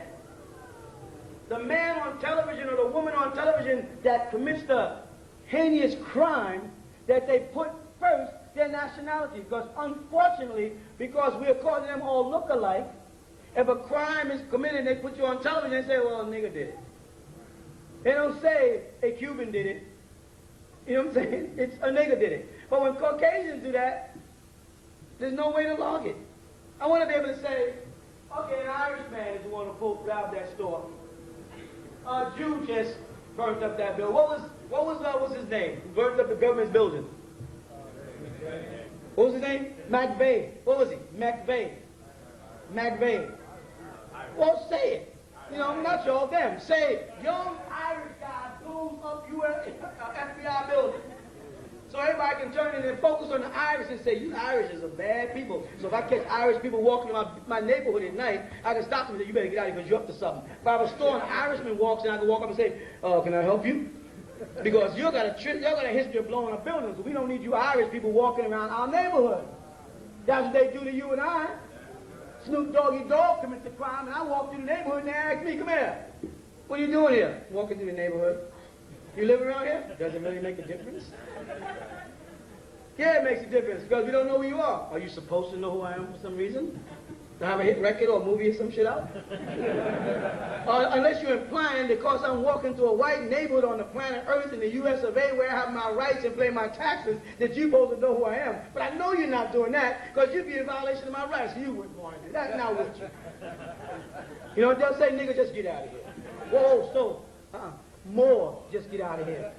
the man on television or the woman on television that commits the heinous crime, that they put first their nationality. Because unfortunately, because we are causing them all look alike, if a crime is committed, they put you on television and say, well, a nigger did it. They don't say a Cuban did it. You know what I'm saying? It's a nigger did it. But when Caucasians do that, there's no way to log it. I want to be able to say, okay, an Irish man is the one who robbed that store. A Jew just burnt up that building. What was his name? Burnt up the government's building. What was his name? McVeigh. What was he? McVeigh. Well, say it. You know, not y'all, them. Say, young Irish guy blows up US FBI building. So everybody can turn in and focus on the Irish and say, you Irish are bad people. So if I catch Irish people walking in my neighborhood at night, I can stop them and say, you better get out of here because you're up to something. If I have a store and an Irishman walks in, I can walk up and say, can I help you? Because y'all got a history of blowing up buildings. So we don't need you Irish people walking around our neighborhood. That's what they do to you and I. Snoop Doggy Dogg commits a crime, and I walk through the neighborhood and they ask me, come here. What are you doing here? Walking through the neighborhood. You live around here? Does it really make a difference? Yeah, it makes a difference because we don't know who you are. Are you supposed to know who I am for some reason? To have a hit record or a movie or some shit out? Unless you're implying because I'm walking through a white neighborhood on the planet Earth in the U.S. of A. where I have my rights and pay my taxes that you're supposed to know who I am. But I know you're not doing that because you'd be in violation of my rights. You wouldn't want to do that. Now would you? You know, they'll say, nigga, just get out of here. Whoa, so, more, just get out of here.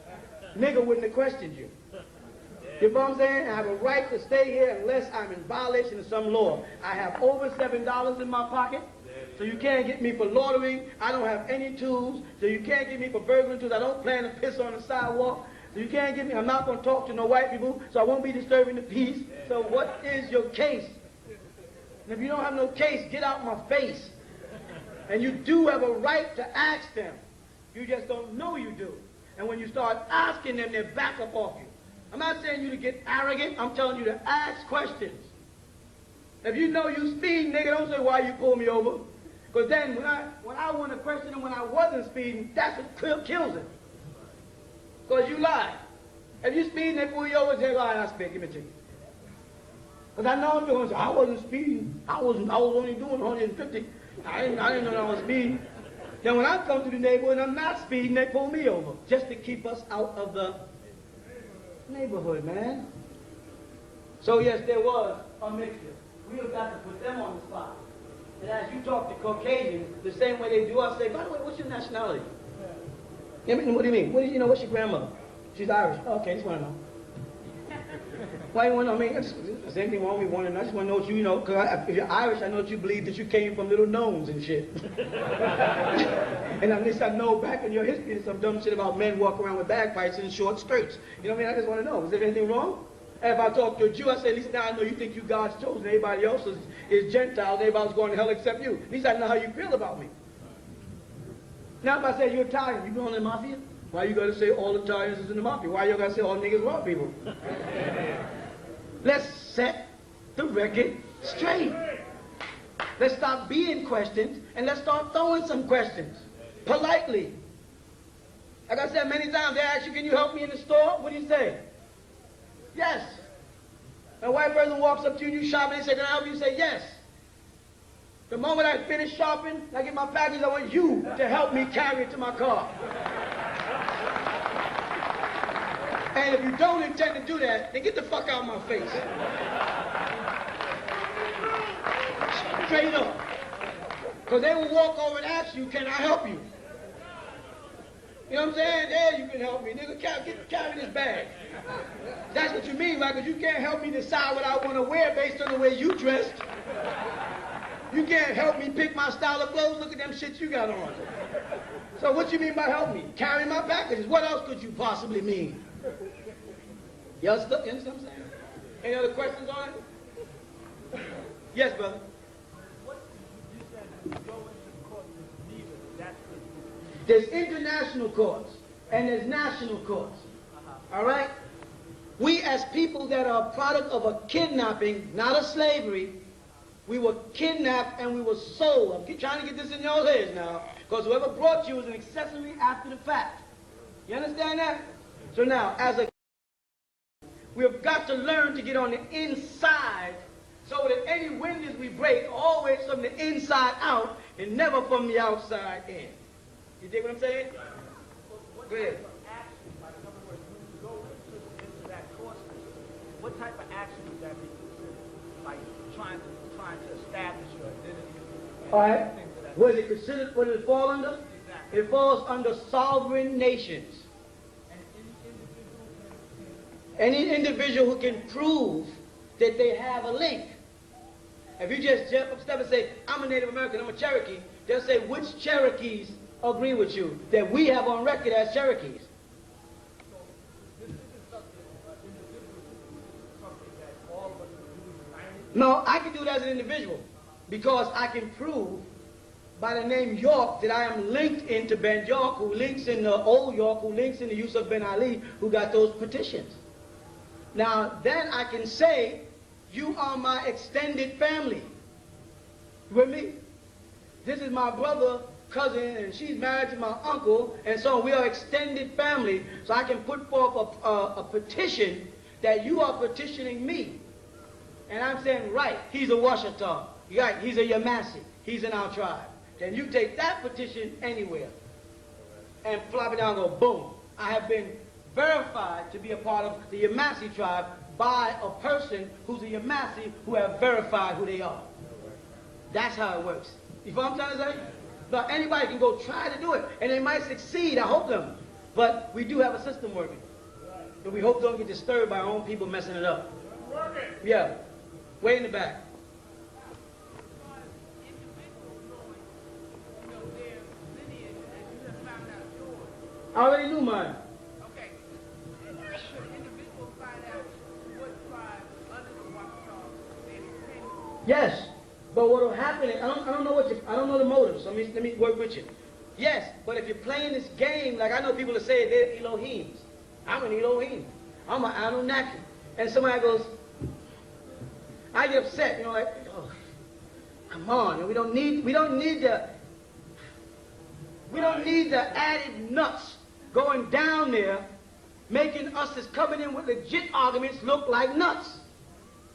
Nigga wouldn't have questioned you. You know what I'm saying? I have a right to stay here unless I'm in violation of some law. I have over $7 in my pocket, so you can't get me for loitering. I don't have any tools, so you can't get me for burglary tools. I don't plan to piss on the sidewalk, so you can't get me. I'm not going to talk to no white people, so I won't be disturbing the peace. So what is your case? And if you don't have no case, get out my face. And you do have a right to ask them. You just don't know you do. And when you start asking them, they back up off you. I'm not saying you to get arrogant. I'm telling you to ask questions. If you know you speeding, nigga, don't say why you pull me over. Because then when I want to question him when I wasn't speeding, that's what kills it. Because you lied. If you speeding, they pull you over and say, all right, I speed, give me a ticket. Because I know I'm doing so I wasn't speeding. I was only doing 150. I didn't know I was speeding. Then when I come to the neighborhood and I'm not speeding, they pull me over. Just to keep us out of the neighborhood, man. So yes, there was a mixture. We have got to put them on the spot. And as you talk to Caucasians, the same way they do, I say, by the way, what's your nationality? Yeah. What do you mean? What's your grandmother? She's Irish. Oh, okay, just want to know. Why you want to know? I mean, the same thing wrong with me wanting. I just want to know what you know. Because if you're Irish, I know that you believe that you came from little gnomes and shit. And at least I know back in your history there's some dumb shit about men walking around with bagpipes and short skirts. You know what I mean? I just want to know. Is there anything wrong? And if I talk to a Jew, I say, at least now I know you think you God's chosen. Everybody else is Gentiles. Everybody's going to hell except you. At least I know how you feel about me. Now if I say you're Italian, you belong in the mafia? Why you got to say all Italians is in the mafia? Why you got to say all niggas wrong people? Let's set the record straight. Let's stop being questions and let's start throwing some questions. Politely. Like I said many times, they ask you, can you help me in the store? What do you say? Yes. A white person walks up to you, you shopping, they say, can I help you? You say yes. The moment I finish shopping, I get my package, I want you to help me carry it to my car. And if you don't intend to do that, then get the fuck out of my face. Straight up. Because they will walk over and ask you, can I help you? You know what I'm saying? Yeah, you can help me. Nigga, carry this bag. That's what you mean, right? Because you can't help me decide what I want to wear based on the way you dressed. You can't help me pick my style of clothes. Look at them shit you got on. So what you mean by help me? Carry my packages. What else could you possibly mean? You understand what I'm saying? Any other questions on it? Yes, brother. There's international courts and there's national courts. All right? We as people that are a product of a kidnapping, not a slavery, we were kidnapped and we were sold. I'm trying to get this in your heads now, because whoever brought you is an accessory after the fact. You understand that? So now, as a we've got to learn to get on the inside so that any windows we break always from the inside out and never from the outside in. You dig what I'm saying? Go ahead. What type of action would that be considered? Like trying to establish your identity? All right. What is it considered? What does it fall under? Exactly. It falls under sovereign nations. Any individual who can prove that they have a link. If you just jump up step and say, I'm a Native American, I'm a Cherokee, they'll say, which Cherokees agree with you that we have on record as Cherokees? No, I can do that as an individual because I can prove by the name York that I am linked into Ben York, who links in the old York, who links in the Yusuf Ben Ali, who got those petitions. Now, then I can say, you are my extended family. You with me? This is my brother, cousin, and she's married to my uncle, and so we are extended family. So I can put forth a petition that you are petitioning me. And I'm saying, right, he's a Washita. Right, he's a Yamassee. He's in our tribe. Then you take that petition anywhere and flop it down and go, boom. I have been verified to be a part of the Yamassee tribe by a person who's a Yamassee who have verified who they are. That's how it works. You know what I'm trying to say? Now, anybody can go try to do it, and they might succeed. I hope them. But we do have a system working. But we hope don't get disturbed by our own people messing it up. Yeah. Way in the back. I already knew mine. Okay. Should individuals find out what tribe under the Washita they depend? Yes, but what will happen is, I don't know the motives. Let me work with you. Yes, but if you're playing this game, like I know people that say they're Elohims. I'm an Elohim. I'm an Anunnaki. And somebody goes, I get upset, you know, like, oh, come on, we don't need the added nuts going down there, making us that's coming in with legit arguments look like nuts.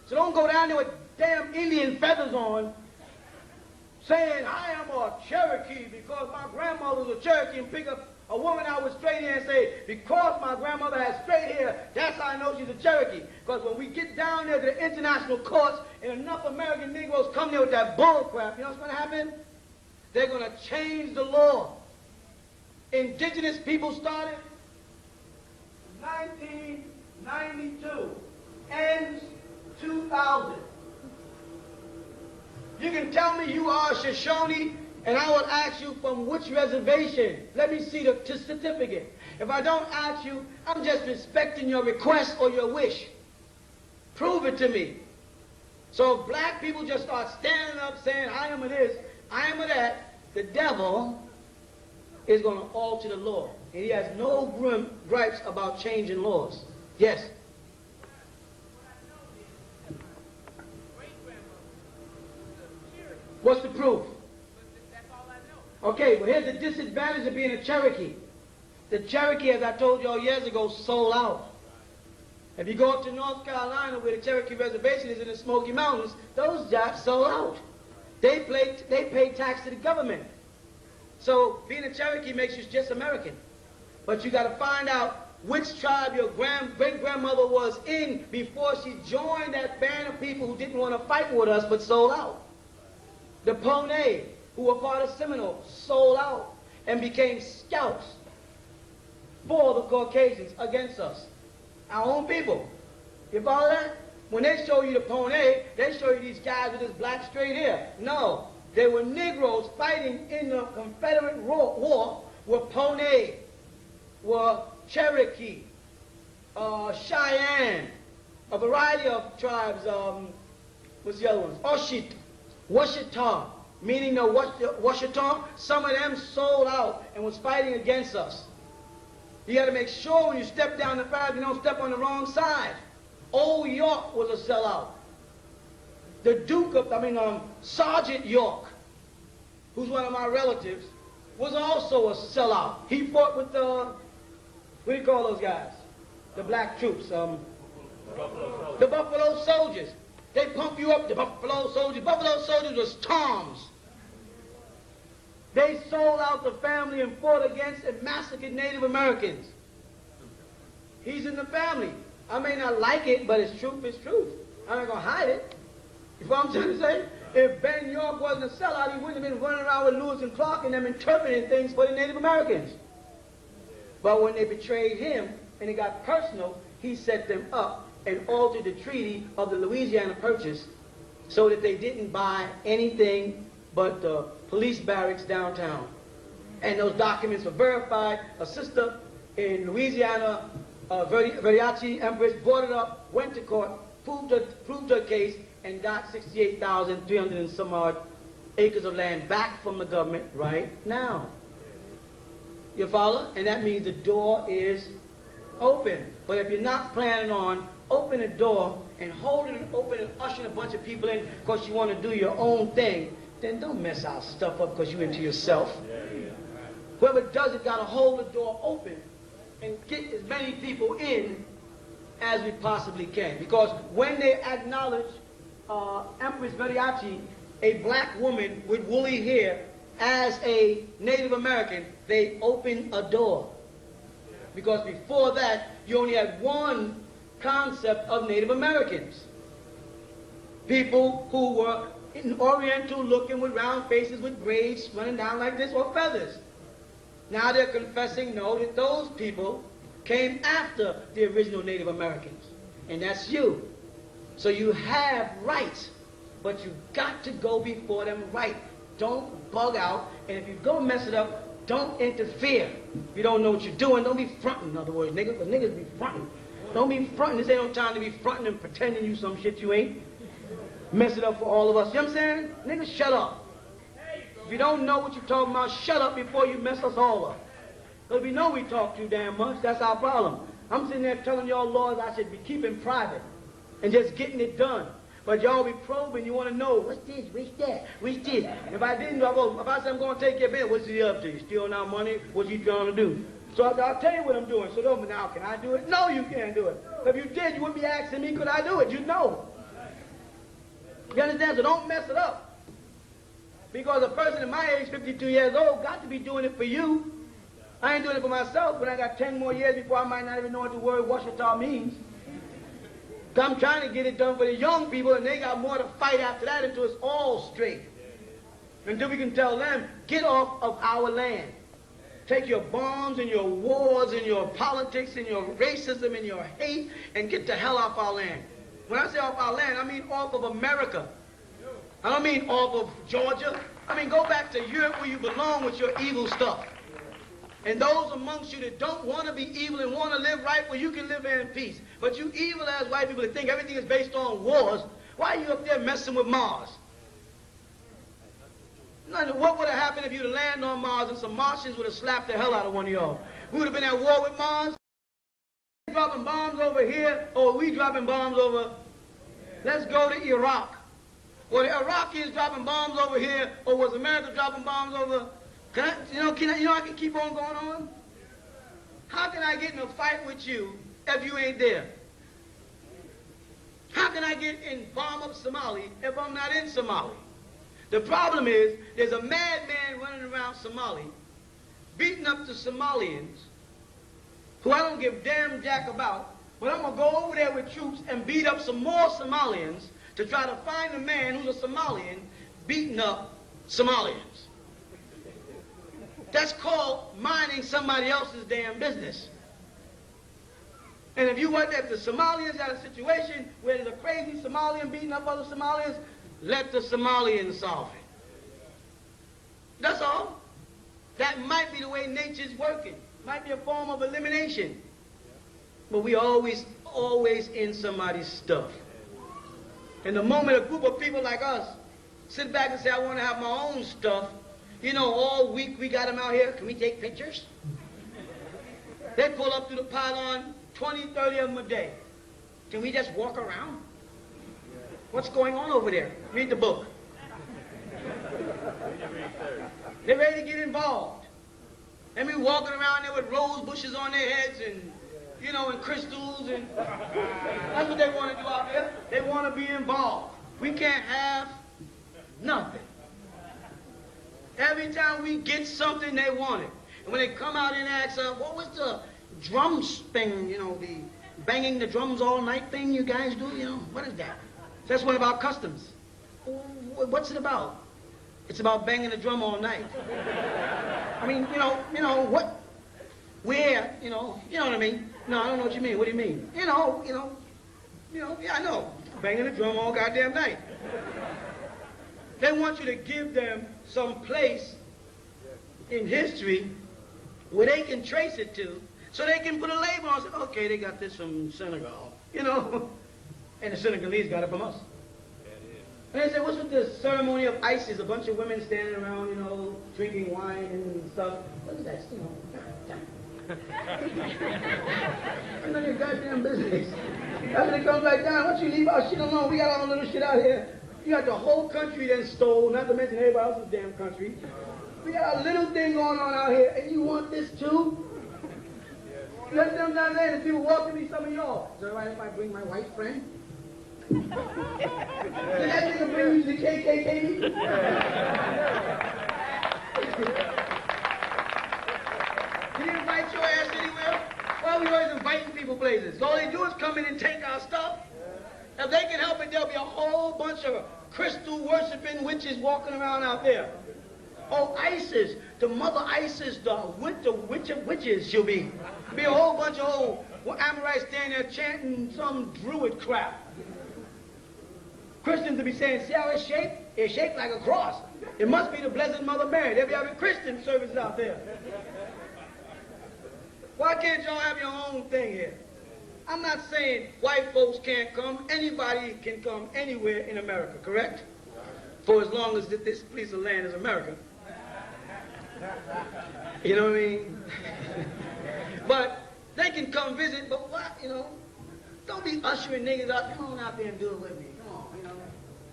So don't go down there with damn Indian feathers on, saying I am a Cherokee because my grandmother was a Cherokee, and pick up a woman out with straight hair and say, because my grandmother has straight hair, that's how I know she's a Cherokee. Because when we get down there to the international courts and enough American Negroes come there with that bull crap, you know what's going to happen? They're going to change the law. Indigenous people started 1992, ends 2000. You can tell me you are a Shoshone, and I will ask you from which reservation. Let me see the certificate. If I don't ask you, I'm just respecting your request or your wish. Prove it to me. So if black people just start standing up saying, I am of this, I am of that, the devil is going to alter the law. And he has no gripes about changing laws. Yes? What's the proof? Okay, well here's the disadvantage of being a Cherokee. The Cherokee, as I told you all years ago, sold out. If you go up to North Carolina, where the Cherokee Reservation is in the Smoky Mountains, those jocks sold out. They pay tax to the government. So being a Cherokee makes you just American. But you got to find out which tribe your great-grandmother was in before she joined that band of people who didn't want to fight with us but sold out. The Pone, who were part of Seminole, sold out and became scouts for the Caucasians against us. Our own people. You follow that? When they show you the Pone, they show you these guys with this black straight hair. No, they were Negroes fighting in the Confederate war were Pone, were Cherokee, Cheyenne, a variety of tribes. What's the other ones? Oshit, Washita, meaning the Washita. Some of them sold out and was fighting against us. You got to make sure when you step down the path, you don't step on the wrong side. Old York was a sellout. The Duke of, Sergeant York, who's one of my relatives, was also a sellout. He fought with the, what do you call those guys? The black troops, the Buffalo Soldiers. They pump you up, the Buffalo Soldiers. Buffalo Soldiers was Toms. They sold out the family and fought against and massacred Native Americans. He's in the family. I may not like it, but it's truth is truth. I'm not going to hide it. You know what I'm trying to say? If Ben York wasn't a sellout, he wouldn't have been running around with Lewis and Clark and them interpreting things for the Native Americans. But when they betrayed him and it got personal, he set them up and altered the treaty of the Louisiana Purchase so that they didn't buy anything but the police barracks downtown. And those documents were verified. A sister in Louisiana, Veriachi Empress, brought it up, went to court, proved her case, and got 68,300 and some odd acres of land back from the government right now. You follow? And that means the door is open. But if you're not planning on opening the door and holding it open and ushering a bunch of people in because you want to do your own thing, then don't mess our stuff up because you're into yourself. Whoever does it got to hold the door open and get as many people in as we possibly can. Because when they acknowledge Empress Veriachi, a black woman with woolly hair, as a Native American, they open a door. Because before that, you only had one concept of Native Americans. People who were Oriental looking with round faces with braids running down like this or feathers. Now they're confessing no, that those people came after the original Native Americans. And that's you. So you have rights, but you got to go before them right. Don't bug out, and if you go mess it up, don't interfere. If you don't know what you're doing, don't be fronting, in other words, nigga, because niggas be fronting. Don't be fronting. This ain't no time to be fronting and pretending you some shit you ain't. Mess it up for all of us. You know what I'm saying? Niggas, shut up. If you don't know what you're talking about, shut up before you mess us all up. Because we know we talk too damn much. That's our problem. I'm sitting there telling y'all laws I should be keeping private and just getting it done. But y'all be probing, you want to know, what's this, what's that, what's this? If I didn't, if I said I'm going to take your bill, what's he up to? You stealing our money? What's he trying to do? So I'll tell you what I'm doing. So now, can I do it? No, you can't do it. If you did, you wouldn't be asking me, could I do it? You'd know. You understand? So don't mess it up. Because a person in my age, 52 years old, got to be doing it for you. I ain't doing it for myself, but I got 10 more years before I might not even know what the word Washita means. I'm trying to get it done for the young people, and they got more to fight after that until it's all straight. Until we can tell them, get off of our land. Take your bombs and your wars and your politics and your racism and your hate and get the hell off our land. When I say off our land, I mean off of America. I don't mean off of Georgia. I mean go back to Europe where you belong with your evil stuff. And those amongst you that don't want to be evil and want to live right, well, you can live there in peace. But you evil as white people that think everything is based on wars, why are you up there messing with Mars? What would have happened if you'd have landed on Mars and some Martians would have slapped the hell out of one of y'all? We would have been at war with Mars? Dropping bombs over here, or we dropping bombs over? Let's go to Iraq. Were the Iraqis dropping bombs over here, or was America dropping bombs over? I can keep on going on? How can I get in a fight with you if you ain't there? How can I get in bomb up Somali if I'm not in Somali? The problem is, there's a madman running around Somali, beating up the Somalians, who I don't give damn jack about, but I'm going to go over there with troops and beat up some more Somalians to try to find a man who's a Somalian beating up Somalians. That's called minding somebody else's damn business. And if the Somalians got a situation where there's a crazy Somalian beating up other Somalians, let the Somalians solve it. That's all. That might be the way nature's working. Might be a form of elimination. But we always in somebody's stuff. And the moment a group of people like us sit back and say, I want to have my own stuff, you know, all week we got them out here, can we take pictures? They pull up to the pylon, 20, 30 of them a day. Can we just walk around? What's going on over there? Read the book. They're ready to get involved. And we walking around there with rose bushes on their heads and, you know, and crystals, and that's what they want to do out there. They want to be involved. We can't have nothing. Every time we get something, they want it. And when they come out and ask us, what was the drums thing, you know, the banging the drums all night thing you guys do, you know, what is that? That's one of our customs. What's it about? It's about banging the drum all night. I mean, you know, what, where, you know what I mean? No, I don't know what you mean. What do you mean? You know, yeah, I know. Banging the drum all goddamn night. They want you to give them some place in history where they can trace it to, so they can put a label on it. Okay, they got this from Senegal, you know, and the Senegalese got it from us. And they say, what's with the ceremony of Isis? A bunch of women standing around, you know, drinking wine and stuff. What is that? You know, none of your goddamn business. After it comes back down, why don't you leave our shit alone? We got our little shit out here. You got the whole country then stole, not to mention everybody else's damn country. We got a little thing going on out here, and you want this too? Let them down there, and people walk to me, some of y'all. Is it all right if I bring my white friend? Did that nigga bring you to the KKK meeting? Did he invite your ass anywhere? Why are we always inviting people places? All they do is come in and take our stuff. If they can help it, there'll be a whole bunch of crystal worshiping witches walking around out there. Oh, Isis, the mother Isis, the witch of witches she'll be. Be a whole bunch of old Amorites standing there chanting some druid crap. Christians will be saying, see how it's shaped? It's shaped like a cross. It must be the Blessed Mother Mary. They'll be having Christian services out there. Why can't y'all have your own thing here? I'm not saying white folks can't come. Anybody can come anywhere in America, correct? For as long as this piece of land is America. You know what I mean? But they can come visit, but what, you know? Don't be ushering niggas out. Come on out there and do it with me. Come on, you know?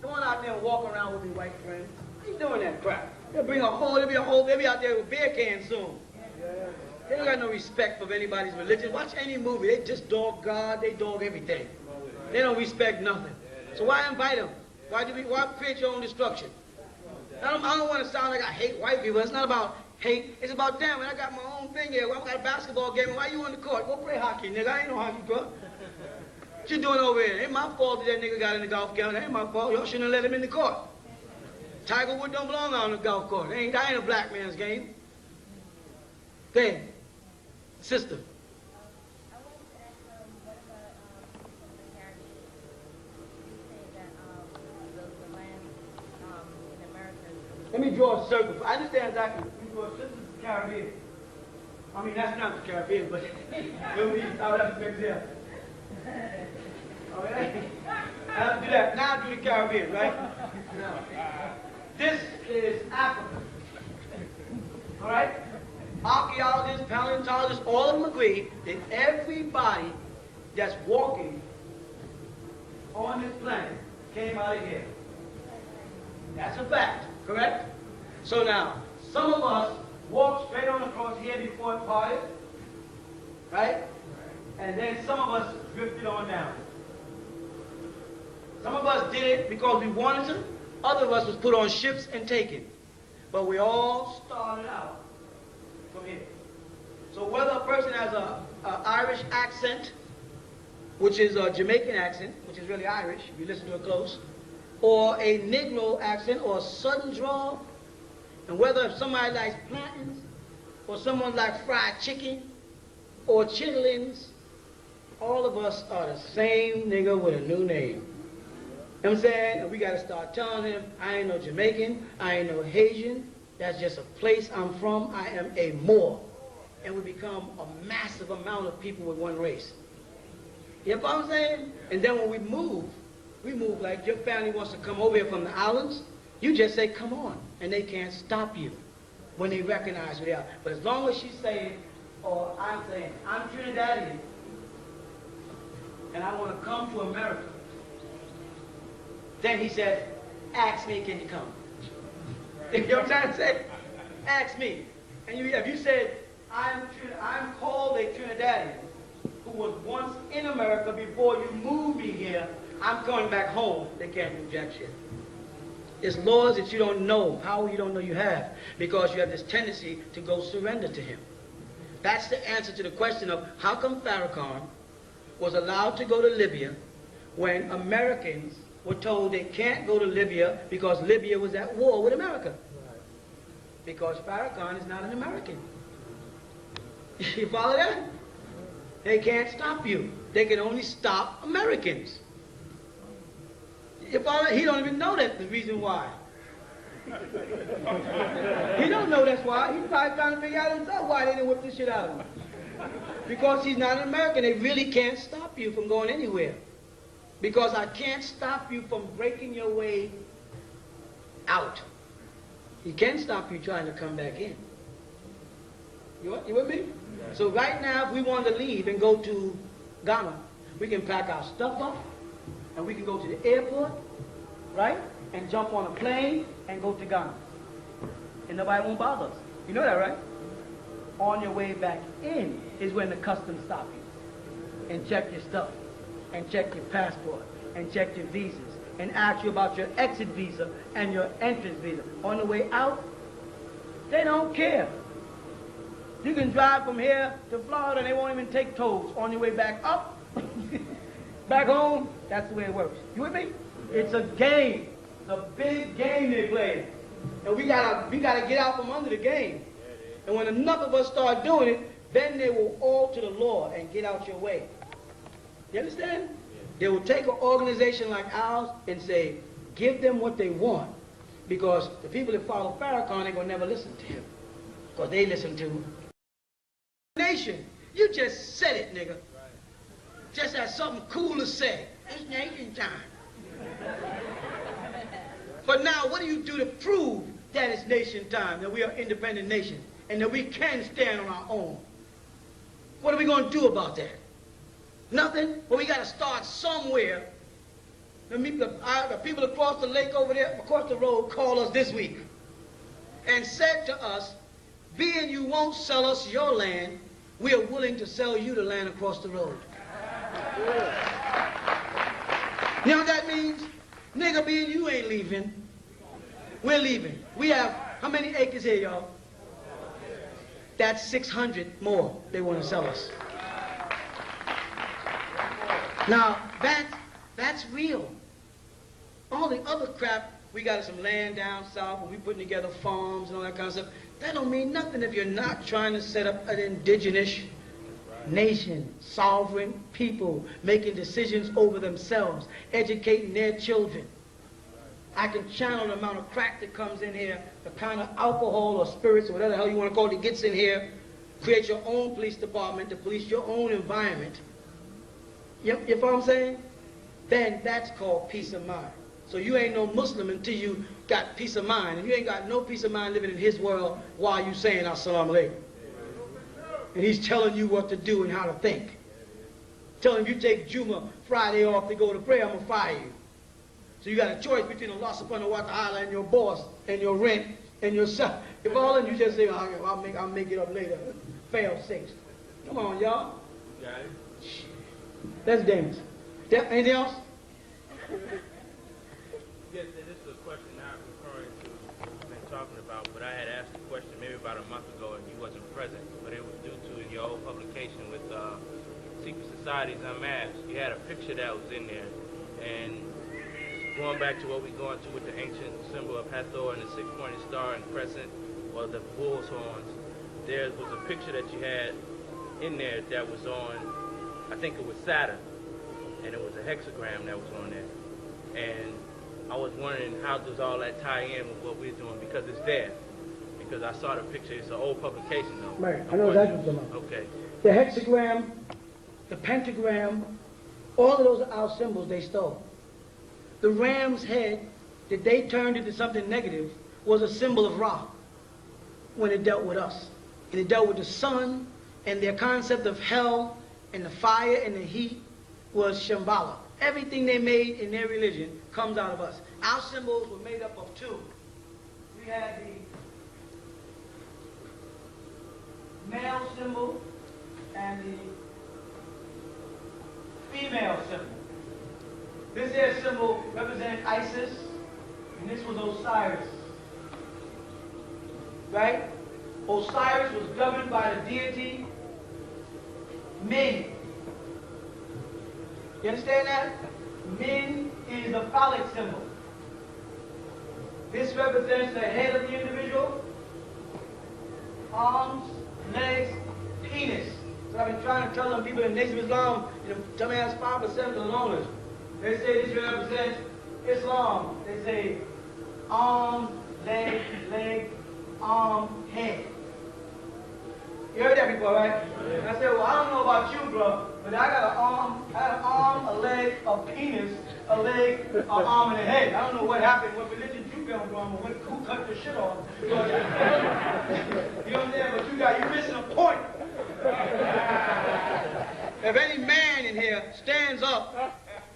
Come on out there and walk around with me, white friend. I ain't doing that crap. They'll be out there with beer cans soon. They don't got no respect for anybody's religion. Watch any movie. They just dog God. They dog everything. They don't respect nothing. So why invite them? Why create your own destruction? I don't want to sound like I hate white people. It's not about hate. It's about, damn it, I got my own thing here. Well, I got a basketball game. Why you on the court? Go play hockey, nigga. I ain't no hockey club. What you doing over here? It ain't my fault that nigga got in the golf game. It ain't my fault. Y'all shouldn't have let him in the court. Tiger Woods don't belong on the golf course. That ain't a black man's game. Go ahead. Sister. I wanted to ask, what about the Caribbean? You say that the land in America. Let me draw a circle. I understand exactly. You draw a circle to the Caribbean. I mean, that's not the Caribbean, but we'll be South Africa here. Okay? I have to do that. Now do the Caribbean, right? Now, this is Africa. All right? Archaeologists, paleontologists, all of them agree that everybody that's walking on this planet came out of here. That's a fact, correct? So now, some of us walked straight on across here before it parted, right? And then some of us drifted on down. Some of us did it because we wanted to. Other of us was put on ships and taken. But we all started out from here. So whether a person has a Irish accent, which is a Jamaican accent, which is really Irish, if you listen to it close, or a Negro accent, or a Southern drawl, and whether if somebody likes plantains, or someone likes fried chicken, or chitlins, all of us are the same nigga with a new name. You know what I'm saying? And we got to start telling him, I ain't no Jamaican, I ain't no Haitian, that's just a place I'm from, I am a Moor. And we become a massive amount of people with one race. You know what I'm saying? And then when we move like your family wants to come over here from the islands, you just say, come on, and they can't stop you when they recognize who they are. But as long as she's saying, or I'm saying, I'm Trinidadian, and I want to come to America, then he says, ask me, can you come? You know what I'm trying to say? Ask me. And if you said, I'm called a Trinidadian who was once in America before you moved me here, I'm coming back home, they can't do jack shit. It's laws that you don't know, power you don't know you have, because you have this tendency to go surrender to him. That's the answer to the question of how come Farrakhan was allowed to go to Libya when Americans were told they can't go to Libya because Libya was at war with America. Because Farrakhan is not an American. You follow that? They can't stop you. They can only stop Americans. You follow that? He don't even know that's the reason why. He don't know that's why. He's probably trying to figure out himself why they didn't whip this shit out of him. Because he's not an American. They really can't stop you from going anywhere. Because I can't stop you from breaking your way out. He can stop you trying to come back in. You with me? So right now, if we want to leave and go to Ghana, we can pack our stuff up, and we can go to the airport, right? And jump on a plane and go to Ghana. And nobody won't bother us. You know that, right? On your way back in is when the customs stop you and check your stuff, and check your passport, and check your visas, and ask you about your exit visa and your entrance visa. On the way out, they don't care. You can drive from here to Florida and they won't even take tolls. On your way back up, back home, that's the way it works. You with me? It's a game. It's a big game they play. And we gotta get out from under the game. And when enough of us start doing it, then they will alter the law and get out your way. You understand? They will take an organization like ours and say, give them what they want. Because the people that follow Farrakhan ain't gonna never listen to him. Because they listen to nation. You just said it, nigga. Just as something cool to say. It's nation time. But now, what do you do to prove that it's nation time, that we are independent nation, and that we can stand on our own? What are we going to do about that? Nothing? Well, we got to start somewhere. The people across the lake over there, across the road, called us this week and said to us, being you won't sell us your land, we are willing to sell you the land across the road. You know what that means? Nigga, being you ain't leaving, we're leaving. We have, how many acres here, y'all? That's 600 more they want to sell us. Now, that's real. All the other crap, we got some land down south, and we putting together farms and all that kind of stuff. That don't mean nothing if you're not trying to set up an indigenous nation, sovereign people, making decisions over themselves, educating their children. I can channel the amount of crack that comes in here, the kind of alcohol or spirits or whatever the hell you want to call it that gets in here, create your own police department to police your own environment, you know what I'm saying? Then that's called peace of mind. So you ain't no Muslim until you got peace of mind. And you ain't got no peace of mind living in his world while you saying Assalamu alaikum. And he's telling you what to do and how to think. Telling you take Juma Friday off to go to prayer, I'm going to fire you. So you got a choice between Allah subhanahu wa ta'ala and your boss and your rent and yourself. If all of them you just say, oh, I'll make it up later. Fail 6. Come on, y'all. Got it. That's dangerous. Anything else? Yes, this is a question not referring to what we've been talking about, but I had asked a question maybe about a month ago and you wasn't present, but it was due to in your old publication with Secret Societies Unmasked. You had a picture that was in there, and going back to what we're going to with the ancient symbol of Hathor and the six-pointed star and crescent, or the bull's horns, there was a picture that you had in there that was on, I think it was Saturn, and it was a hexagram that was on there. And I was wondering how does all that tie in with what we're doing, because it's there. Because I saw the picture, it's an old publication though. Right, I know exactly what you're talking about. Okay. The hexagram, the pentagram, all of those are our symbols they stole. The ram's head that they turned into something negative was a symbol of Ra when it dealt with us. And it dealt with the sun, and their concept of hell and the fire and the heat was Shambhala. Everything they made in their religion comes out of us. Our symbols were made up of two. We had the male symbol and the female symbol. This here symbol represented Isis, and this was Osiris. Right? Osiris was governed by the deity Min. You understand that? Min is the phallic symbol. This represents the head of the individual, arms, legs, penis. So I've been trying to tell them people in the Nation of Islam, tell me that's 5% of the longest. They say this represents Islam. They say arm, leg, arm, head. You heard that before, right? And I said, well, I don't know about you, bro, but I got an arm, a leg, a penis, a leg, an arm, and a head. I don't know what happened, what religion you come from, or who cut the shit off. You know what I'm saying? But you're missing a point. If any man in here stands up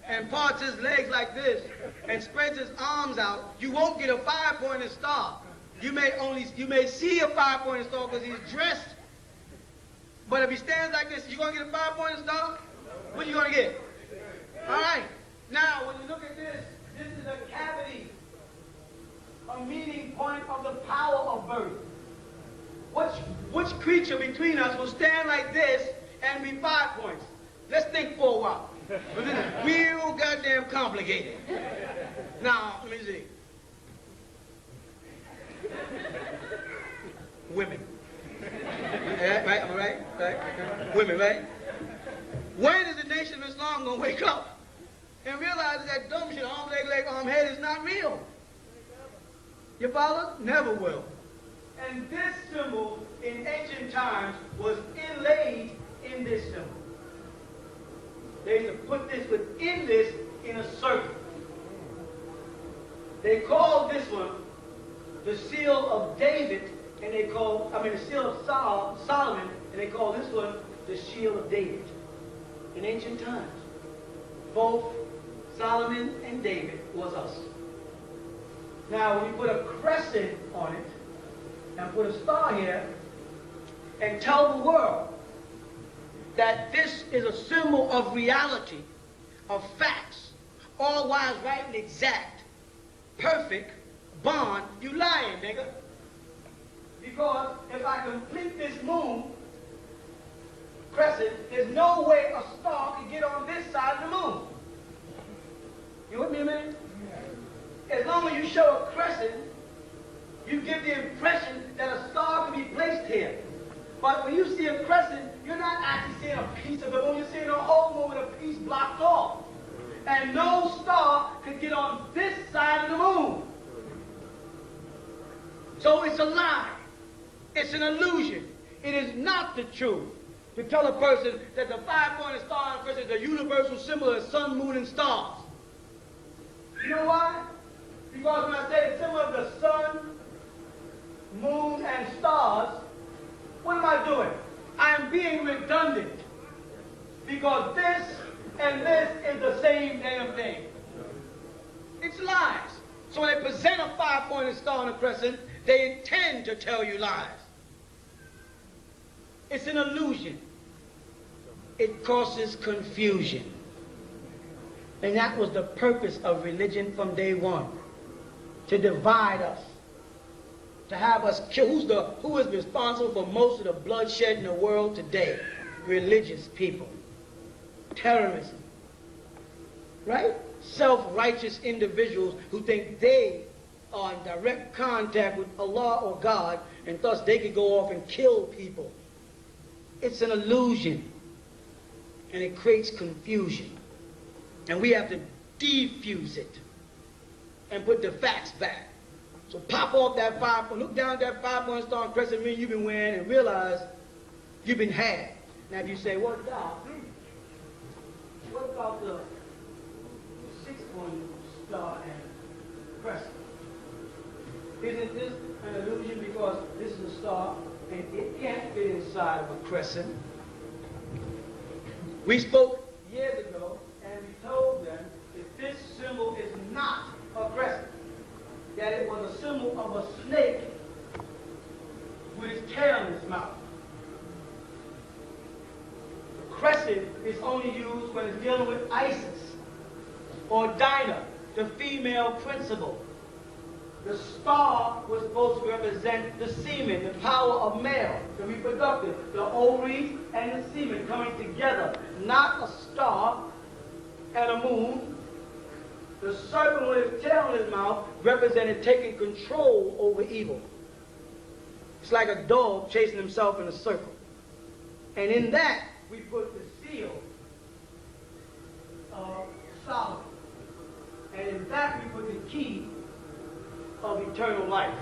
and parts his legs like this and spreads his arms out, you won't get a 5-pointed star. You may see a 5-pointed star because he's dressed. But if he stands like this, you gonna get a 5-pointed star? What you gonna get? All right. Now, when you look at this, this is a cavity, a meeting point of the power of birth. Which creature between us will stand like this and be 5 points? Let's think for a while. But this is real goddamn complicated. Now, let me see. Women. Right? Am I right? Right? Women, right? When is the Nation of Islam going to wake up and realize that dumb shit, arm, leg, arm, head is not real? You follow? Never will. And this symbol in ancient times was inlaid in this symbol. They used to put this within this in a circle. They called this one the seal of David, and they call, the seal of Solomon, and they call this one the shield of David. In ancient times, both Solomon and David was us. Now, when you put a crescent on it, and put a star here, and tell the world that this is a symbol of reality, of facts, all wise, right, and exact, perfect, bond, you lying, nigga. Because if I complete this moon crescent, there's no way a star can get on this side of the moon. You with me, man? As long as you show a crescent, you give the impression that a star can be placed here. But when you see a crescent, you're not actually seeing a piece of the moon, you're seeing a whole moon with a piece blocked off. And no star could get on this side of the moon. So it's a lie. It's an illusion. It is not the truth to tell a person that the five-pointed star in Christ is the universal symbol of sun, moon, and stars. You know why? Because when I say the symbol of the sun, moon, and stars, what am I doing? I am being redundant. Because this and this is the same damn thing. It's lies. So when they present a five-pointed star and a crescent, they intend to tell you lies. It's an illusion. It causes confusion. And that was the purpose of religion from day one. To divide us. To have us kill. Who is responsible for most of the bloodshed in the world today? Religious people. Terrorism. Right? Self-righteous individuals who think they are in direct contact with Allah or God, and thus they can go off and kill people. It's an illusion. And it creates confusion. And we have to defuse it and put the facts back. So pop off that look down at that 5-point star and crescent ring you've been wearing and realize you've been had. Now if you say, what about the 6-point star and crescent? Isn't this an illusion because this is a star and it can't fit inside of a crescent? We spoke years ago and we told them that this symbol is not a crescent, that it was a symbol of a snake with its tail in its mouth. The crescent is only used when it's dealing with Isis or Dinah, the female principle. The star was supposed to represent the semen, the power of male, the reproductive, the ovaries and the semen coming together, not a star and a moon. The serpent with his tail in his mouth represented taking control over evil. It's like a dog chasing himself in a circle. And in that, we put the seal of Solomon. And in that, we put the key of eternal life.